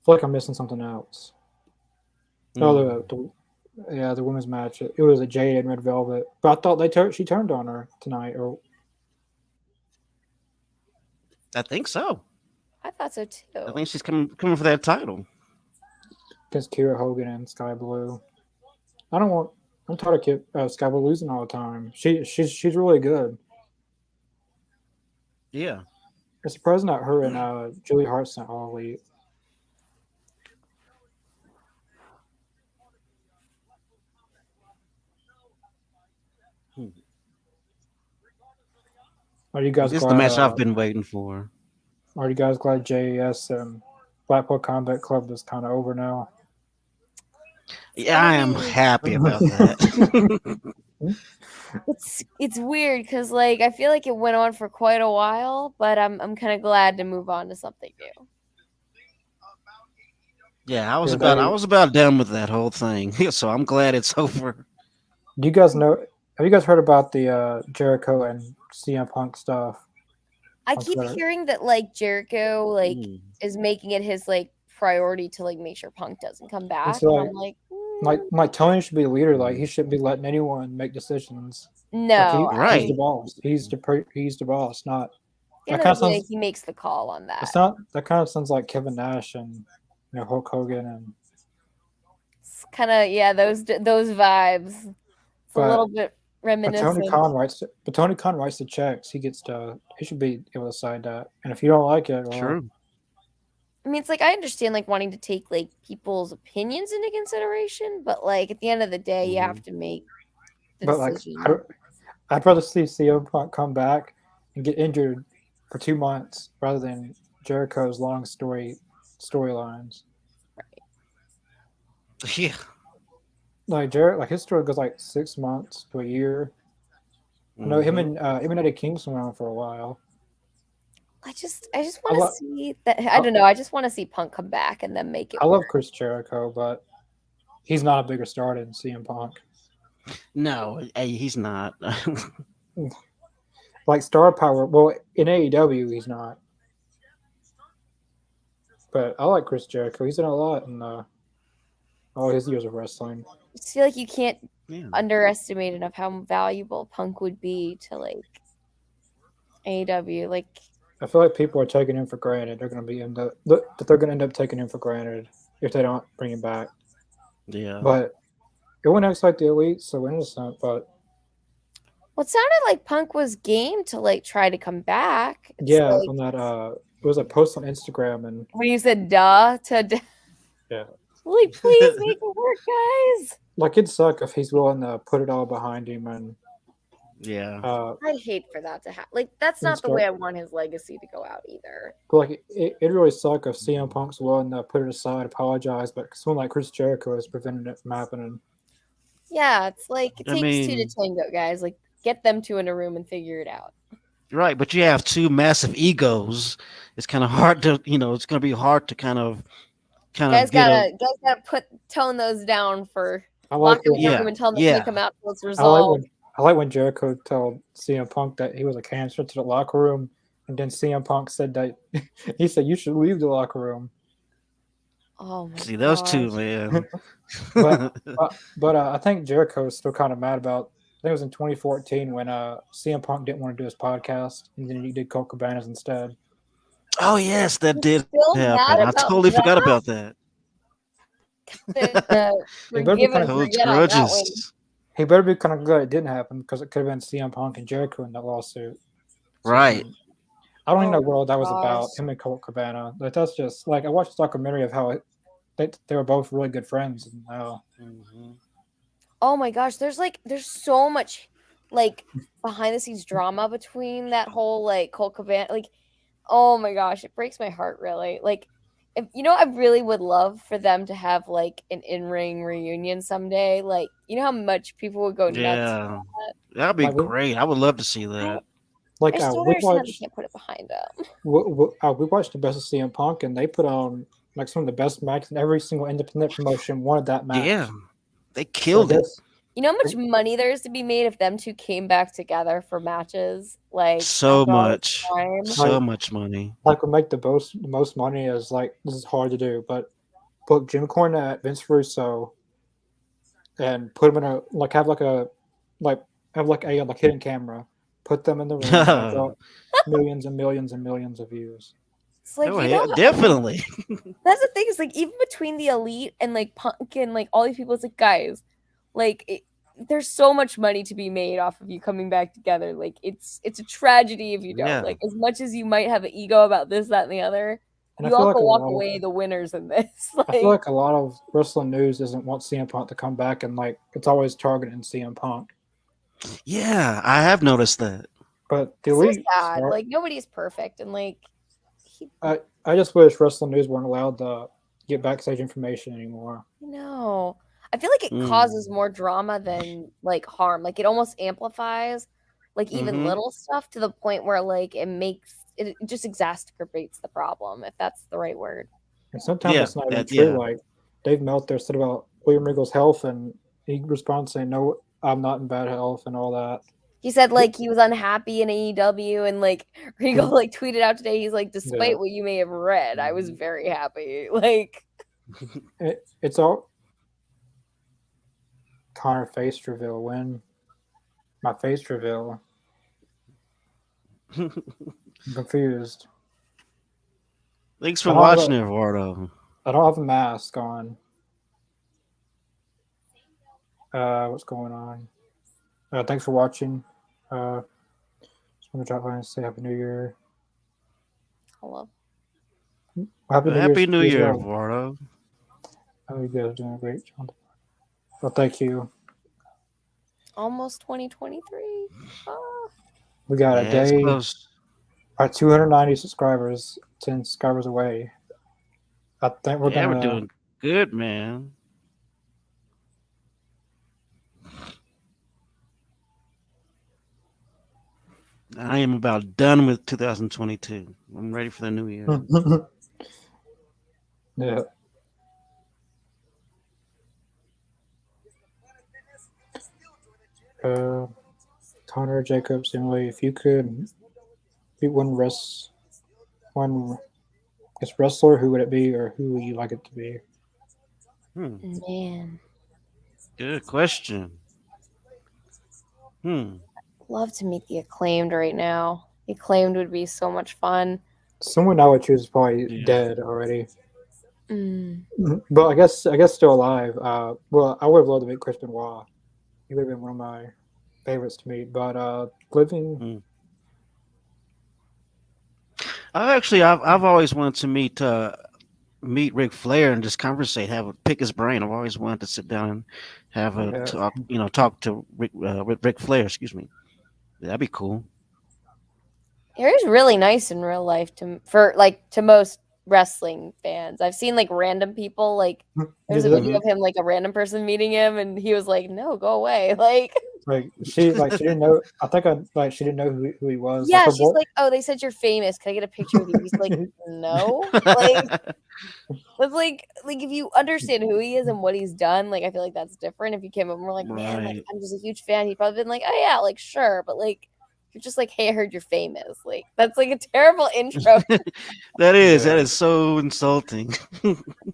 feel like I'm missing something else. Oh, the women's match. It was a Jade and Red Velvet, but I thought she turned on her tonight. Or I think so. I thought so too. I think she's coming for that title. against Kira Hogan and Sky Blue. I'm tired of Sky Blue losing all the time. She's really good. Yeah. It's surprising that her and Julie Hart's not all elite. Are you guys This is glad? the match I've been waiting for. Are you guys glad JAS and Blackpool Combat Club is kind of over now? Yeah, I am happy about that. It's weird because like I feel like it went on for quite a while, but I'm kind of glad to move on to something new. Yeah, I was about done with that whole thing. So I'm glad it's over. Do you guys know? Have you guys heard about the Jericho and CM Punk stuff? I keep hearing that like Jericho is making it his like priority to like make sure Punk doesn't come back. So, and I'm like Tony should be the leader. Like he shouldn't be letting anyone make decisions. no, Right. He's the boss. He's the boss. Not that kind of sounds. he makes the call on that. It's not. That kind of sounds like Kevin Nash and Hulk Hogan and. It's kind of those vibes. It's a little bit reminiscent. But Tony Khan writes the checks. He should be able to decide that. And if you don't like it, well, True. I mean, it's like I understand like wanting to take like people's opinions into consideration, but like at the end of the day, you have to make the decision. Like, I'd rather see CM Punk come back and get injured for 2 months rather than Jericho's long storylines. Yeah. Like his story goes like 6 months to a year. No, him and Eddie Kingston went on for a while. I just want to see that. I don't know. I just want to see Punk come back and then make it. I love Chris Jericho, but he's not a bigger star than CM Punk. No, he's not. Like star power. Well, in AEW, he's not. But I like Chris Jericho. He's done a lot in all his years of wrestling. I just feel like you can't underestimate enough how valuable Punk would be to like AEW. Like, I feel like people are taking him for granted. They're going to end up taking him for granted if they don't bring him back. Yeah. But it wouldn't act like the Elite, so innocent. But it sounded like Punk was game to like try to come back. On that it was a post on Instagram and when you said yeah. Like, please make it work, guys. Like it'd suck if he's willing to put it all behind him and. Yeah. I'd hate for that to happen. Like, that's not the way I want his legacy to go out either. Like, it really suck if CM Punk's willing to put it aside, apologize, but someone like Chris Jericho is preventing it from happening. Yeah, it's like it takes two to tango, guys. Like, get them two in a room and figure it out. Right, but you have two massive egos. It's kind of hard to, it's going to be hard to kind of. Guys gotta tone those down for lock them in the room and tell them to come out till it's resolved. I like when Jericho told CM Punk that he was a cancer to the locker room, and then CM Punk said that he said you should leave the locker room. Oh my! See those two, man. but I think Jericho is still kind of mad about. I think it was in 2014 when CM Punk didn't want to do his podcast, and then he did Colt Cabana's instead. Oh yes, that did happen. I totally forgot about that. He better be Forgive kind and of Holds forget on that one. grudges. he better be kind of good. It didn't happen because it could have been CM Punk and Jericho in that lawsuit. So, Right. I don't even know Oh what that was gosh. about. Him and Colt Cabana. Like that's just like I watched a documentary of how they were both really good friends. And Mhm. Oh my gosh, there's so much like behind the scenes drama between that whole like Colt Cabana. Like, oh my gosh, it breaks my heart really. Like, if I really would love for them to have like an in-ring reunion someday. Like, you know how much people would go nuts. Yeah, that'd be like we great. I would love to see I, that. like I just don't we understand how they watched can't put it behind them. we watched the best of CM Punk and they put on like some of the best matches. And every single independent promotion wanted that match. Yeah, they So I killed it. guess You know how much money there is to be made if them two came back together for matches? Like So after all this much, time. so much money. like we make the most money is like this is hard to do, but put Jim Cornette, Vince Russo, and put them in a like have like a like hidden camera, put them in the ring, and I got millions and millions and millions of views. It's like Oh, you yeah, know definitely. that's the thing is like even between the elite and like Punk and like all these people, it's like guys, like there's so much money to be made off of you coming back together. Like it's a tragedy if you don't. Yeah. Like as much as you might have an ego about this, that, and the other, And I you feel all like can a walk lot of away the winners in this. I feel Like like a lot of wrestling news doesn't want CM Punk to come back, and like it's always targeting CM Punk. Yeah, I have noticed that. But the so elite, sad. Like nobody's perfect, and like I just wish wrestling news weren't allowed to get backstage information anymore. no. I feel like it causes more drama than like harm. Like it almost amplifies like even Mhm. little stuff to the point where like it just exacerbates the problem, if that's the right word. And sometimes Yeah, it's not even that true. yeah. Like Dave Meltzer said about William Regal's health, and he responds saying, "No, I'm not in bad health," and all that. He said like he was unhappy in AEW and like Regal like tweeted out today, he's like, despite Yeah. what you may have read, I was very happy. Like It's all Connor face reveal win. My face reveal. I'm confused. Thanks I for don't have watching, a, Eduardo. I don't have a mask on. What's going on? Thanks for watching. Just want to drop by and say Happy New Year. hello. Happy New Year Happy to New you as Year, well. Eduardo. Oh, you guys are doing a great job. Well, thank you. Almost 2023. Oh. We got a Yeah, it's day. close. Our 290 subscribers, 10 subscribers away. I think we're Yeah, we're gonna. doing good, man. I am about done with 2022. I'm ready for the new year. Yeah. Connor Jacobs, Emily, if you could beat one wrestler, who would it be, or who would you like it to be? Man. Good question. Love to meet the Acclaimed right now. The Acclaimed would be so much fun. Someone I would choose is probably Yeah. dead already, Mm. but I guess still alive. Well, I would have loved to meet Chris Benoit. He would have been one of my favorites to meet. But living, I've always wanted to meet Ric Flair and just conversate, pick his brain. I've always wanted to sit down and have a Yeah. talk to Ric Flair. Excuse me. That'd be cool. Harry's really nice in real life to most wrestling fans. I've seen like random people like there's a Yeah, video of him like a random person meeting him and he was like, "No, go away." she didn't know. I think she didn't know who he was. Yeah, Like her she's boy, like, "Oh, they said you're famous. Can I get a picture with you?" He's like, "No." Like it's like if you understand who he is and what he's done, like I feel like that's different. If you came up and were like, "Man, like Right. I'm just a huge fan," he'd probably been like, "Oh yeah, like sure," but like you're just like, "Hey, I heard you're famous." Like that's like a terrible intro. That Yeah. is so insulting.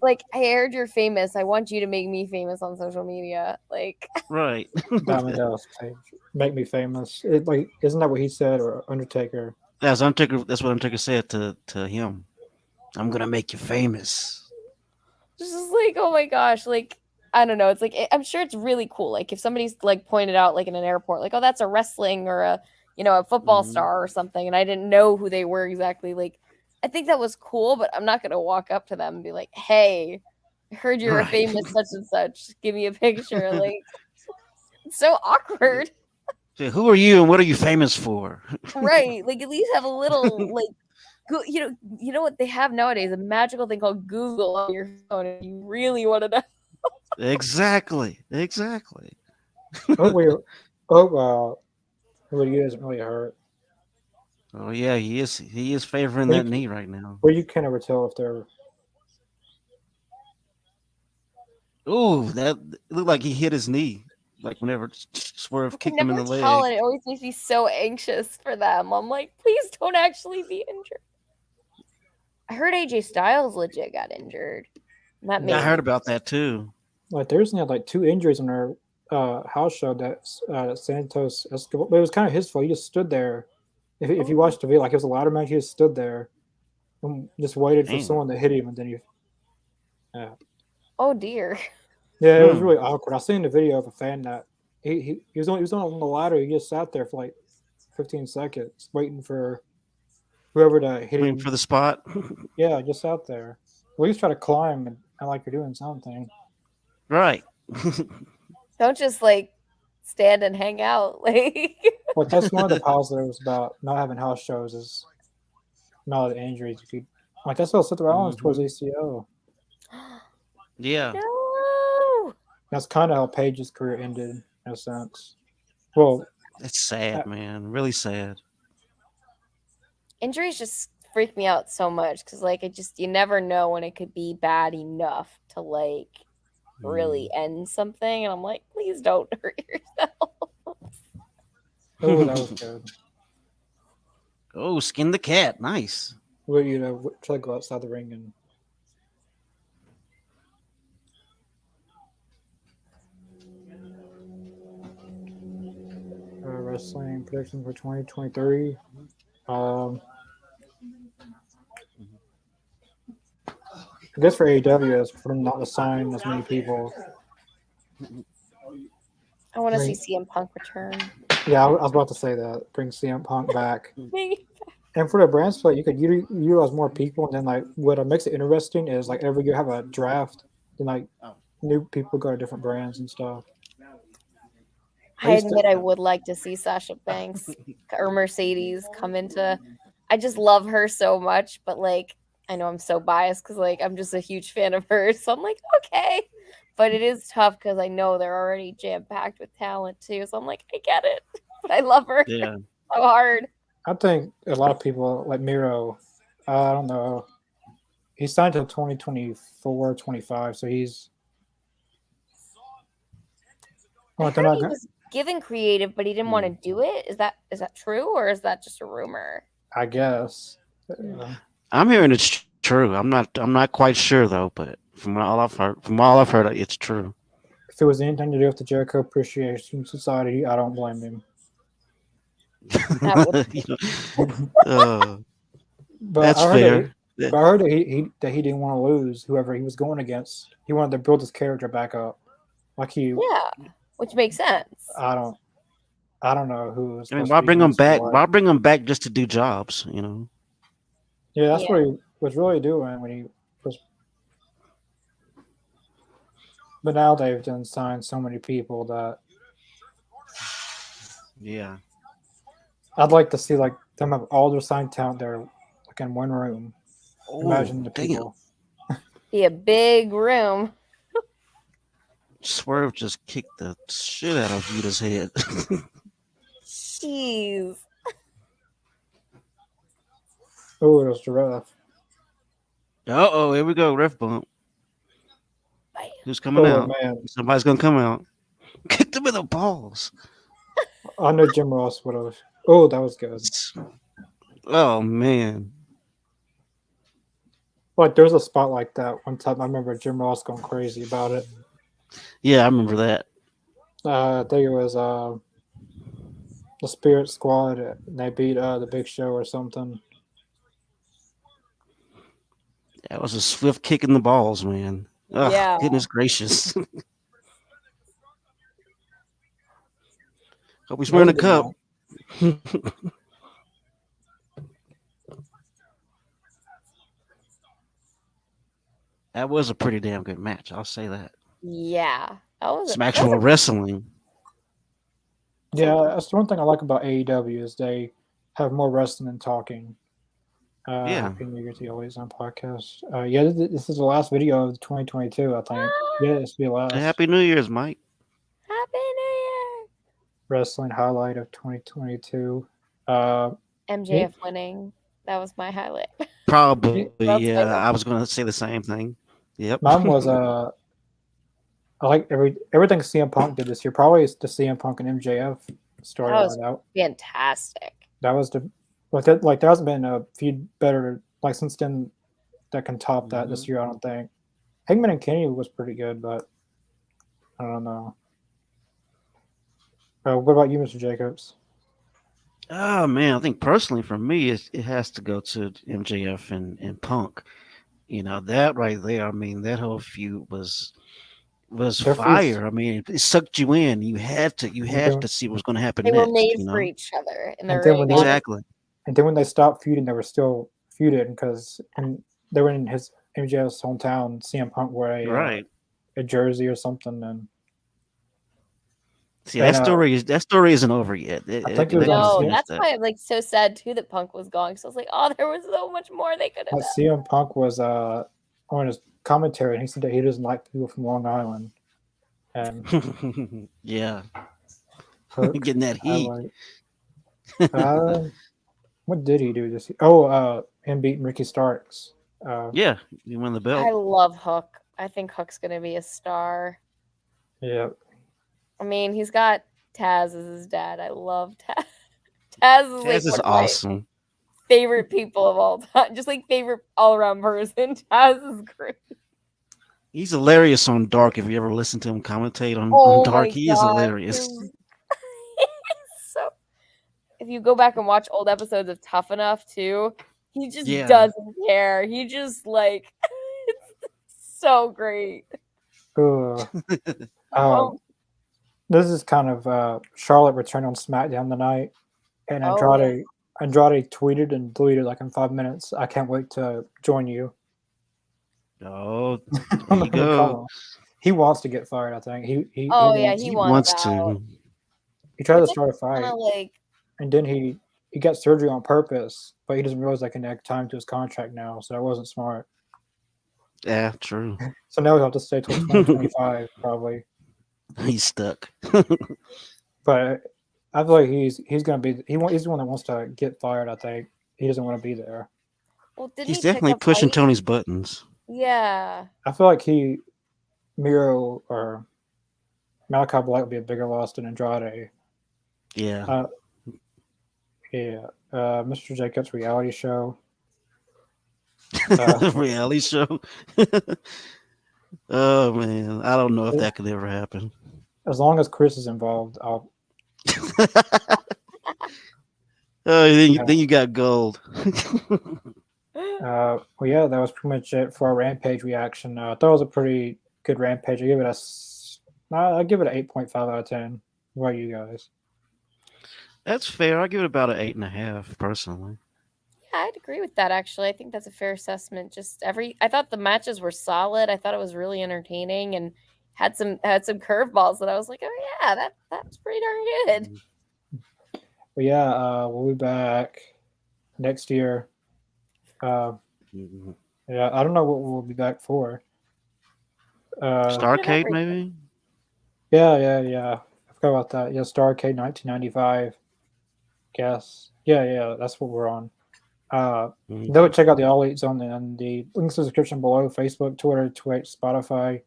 Like, "Hey, I heard you're famous. I want you to make me famous on social media." Like Right. Diamond Dallas Page, make me famous. Isn't that what he said, or Undertaker? That's Undertaker. That's what Undertaker said to him. I'm gonna make you famous. It's just like, oh my gosh, like I don't know. It's like I'm sure it's really cool. Like if somebody's like pointed out like in an airport, like, oh, that's a wrestling or a a football Mhm. star or something, and I didn't know who they were exactly. Like I think that was cool, but I'm not gonna walk up to them and be like, hey, I heard you're a Right. famous such and such. Give me a picture. Like it's so awkward. So who are you and what are you famous for? Right. Like at least have a little like you know what they have nowadays, a magical thing called Google on your phone if you really want to know. Exactly. Exactly. Oh, we. Oh, well, you isn't really hurt. Oh yeah, he is favoring Well, that you, knee right now. well, you can't ever tell if they're. Ooh, that it looked like he hit his knee. Like whenever I Swerve can kicked him in never the tell, leg. and it always makes me so anxious for them. I'm like, please don't actually be injured. I heard AJ Styles legit got injured. And that Yeah, I made heard me about that too. Like, they recently had like 2 injuries on their house show that Santos Escobar. But it was kind of his fault. He just stood there. If you watched the video, like it was a ladder match, he just stood there and just waited for Damn. someone to hit him, and then he. Yeah, oh dear. yeah, it was Hmm. really awkward. I seen the video of a fan that he was on the ladder. He just sat there for like 15 seconds waiting for whoever to hit Waiting him. for the spot. Yeah, just out there. At least try to climb and like you're doing something. Right. Don't just like stand and hang out. Like Like that's one of the positives about not having house shows is not the injuries. You could, like that's what Seth Rollins towards Mhm. ACL. Yeah. no. That's kind of how Paige's career ended in a sense. Well, It's sad, man. Really sad. Injuries just freak me out so much because like you never know when it could be bad enough to like really end something, and I'm like, please don't hurt yourself. oh, that was good. Oh, skin the cat. Nice. Well, try to go outside the ring and wrestling prediction for 2023. I guess for AEW is for them not to sign as many people. I want to Right. see CM Punk return. Yeah, I was about to say that. Bring CM Punk back. Maybe. And for the brand split, you could utilize more people, and then like what makes it interesting is like every year have a draft, and like new people go to different brands and stuff. I admit I would like to see Sasha Banks or Mercedes come into. I just love her so much, but like I know I'm so biased because like I'm just a huge fan of hers, so I'm like okay, but it is tough because I know they're already jam packed with talent too. So I'm like I get it, but I love her Yeah. so hard. I think a lot of people like Miro. I don't know. He signed till 2024, 25, so he's. I Well, they're heard not he gonna, was given creative, but he didn't want to do it. Is that true or is that just a rumor? I guess. I'm hearing it's true. I'm not quite sure though, but from all I've heard, it's true. If it was anything to do with the Jericho Appreciation Society, I don't blame him. That would You know, But that's I heard fair. But I heard that he didn't want to lose whoever he was going against. He wanted to build his character back up. Like yeah, which makes sense. I don't know who was I mean, supposed why to be bring him against or back? what. Why bring him back just to do jobs? You know. Yeah, that's Yeah. what he was really doing when he was. But now they've done signed so many people that Yeah. I'd like to see like them have all their signed talent there, like in one room. Imagine the damn. people. Be a big room. Swerve just kicked the shit out of Vita's head. Jeez. Oh, it was the ref. Oh, here we go. Ref bump. Bam. Who's coming Oh out? man, Somebody's gonna come out. Kicked him in the balls. I know Jim Ross would have. Oh, that was good. Oh man. Like there was a spot like that one time. I remember Jim Ross going crazy about it. Yeah, I remember that. I think it was the Spirit Squad. And they beat the Big Show or something. That was a swift kick in the balls, man. Oh, Yeah. goodness gracious. Hope he's wearing a cup. That was a pretty damn good match. I'll say that. Yeah. Some actual wrestling. Yeah, that's the one thing I like about AEW is they have more wrestling than talking. Yeah. Happy New Year to you always on podcast. Yeah, this is the last video of 2022, I think. Yeah, this will be the last Happy New Year's, Mike. Happy New wrestling highlight of 2022. Year. MJF winning. That was my highlight. Probably, That's yeah. my I was going to say the same thing. Yep. Mine was I like everything CM Punk did this year. Probably the CM Punk and MJF storyline out. fantastic. That was the like there hasn't been a feud better like since then that can top that this year. I don't think. Hangman and Kenny was pretty good, but I don't know. What about you, Mr. Jacobs? Oh man, I think personally for me, it has to go to MJF and Punk. You know that right there. I mean, that whole feud was Their feud's- fire. I mean, it sucked you in. You had to see what was going to happen They next. were made you know? for each other in the And then when ring. they- Exactly. And then when they stopped feuding, they were still feuding because they were in his MJF's hometown. CM Punk wore Right. a jersey or something, and See, that story isn't over yet. I think it was on No, CM that's why I'm like so sad too that Punk was gone. So I was like, oh, there was so much more they could have done. CM Punk was on his commentary, and he said that he doesn't like people from Long Island, and yeah, Hook, getting that heat. What did he do this year? Oh, him beating Ricky Starks. Yeah, you won the belt. I love Hook. I think Hook's gonna be a star. Yeah. I mean, he's got Taz as his dad. I love Taz. Taz is like Taz is one of awesome. my favorite people of all time. Just like favorite all around person. Taz is great. He's hilarious on Dark. If you ever listen to him commentate on Dark, he is hilarious. So, if you go back and watch old episodes of Tough Enough too, he just Yeah. doesn't care. He just like it's so great. This is kind of Charlotte returned on SmackDown tonight, and Andrade tweeted and deleted like in 5 minutes. I can't wait to join you. Oh, there you go. He wants to get fired. I think he wants to. He tried to start a fight, like, and then he got surgery on purpose, but he doesn't realize that can add time to his contract now, so that wasn't smart. Yeah, true. So now he'll have to stay till 2025 probably. He's stuck. But I feel like he's gonna be he's the one that wants to get fired. I think he doesn't want to be there. Well, he's definitely pushing Tony's buttons. Yeah. I feel like Miro or Malachi Black would be a bigger loss than Andrade. Yeah. Mr. Jacobs reality show. Reality show. Oh man, I don't know if that could ever happen. As long as Chris is involved, I'll. Then you got gold. Well, yeah, that was pretty much it for our Rampage reaction. I thought it was a pretty good Rampage. I give it an 8.5 out of 10. What about you guys? That's fair. I give it about an 8.5 personally. Yeah, I'd agree with that. Actually, I think that's a fair assessment. I thought the matches were solid. I thought it was really entertaining and had some curveballs that I was like, oh yeah, that's pretty darn good. But yeah, we'll be back next year. Yeah, I don't know what we'll be back for. Starrcade, maybe? Yeah. I forgot about that. Yeah, Starrcade 1995. Guess. Yeah, that's what we're on. Go check out the All Elite Zone and the links in the description below: Facebook, Twitter, Twitch, Spotify,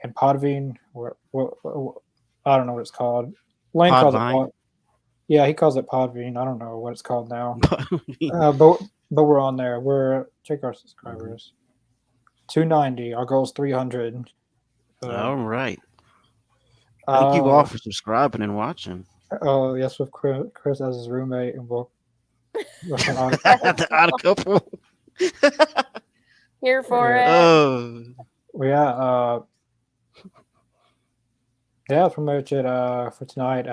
and Podbean. I don't know what it's called. Lane calls it he calls it Podbean. I don't know what it's called now. But we're on there. Check our subscribers. 290. Our goal is 300. All right. Thank you all for subscribing and watching. Oh yes, with Chris as his roommate, and we'll. The odd couple. Here for it. Oh, Well, yeah, that's pretty much it for tonight.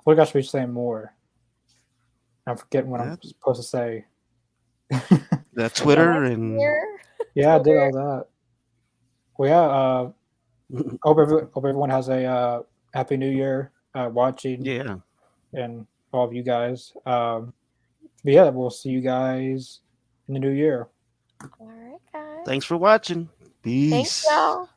What else should we say more? I'm forgetting what I'm That, supposed to say. that Twitter Last and year, Yeah, I did Twitter. all that. Well, hope everyone has a happy New Year. Watching yeah. and all of you guys. But yeah, we'll see you guys in the new year. All right, guys. Thanks for watching. Thanks, Peace. y'all.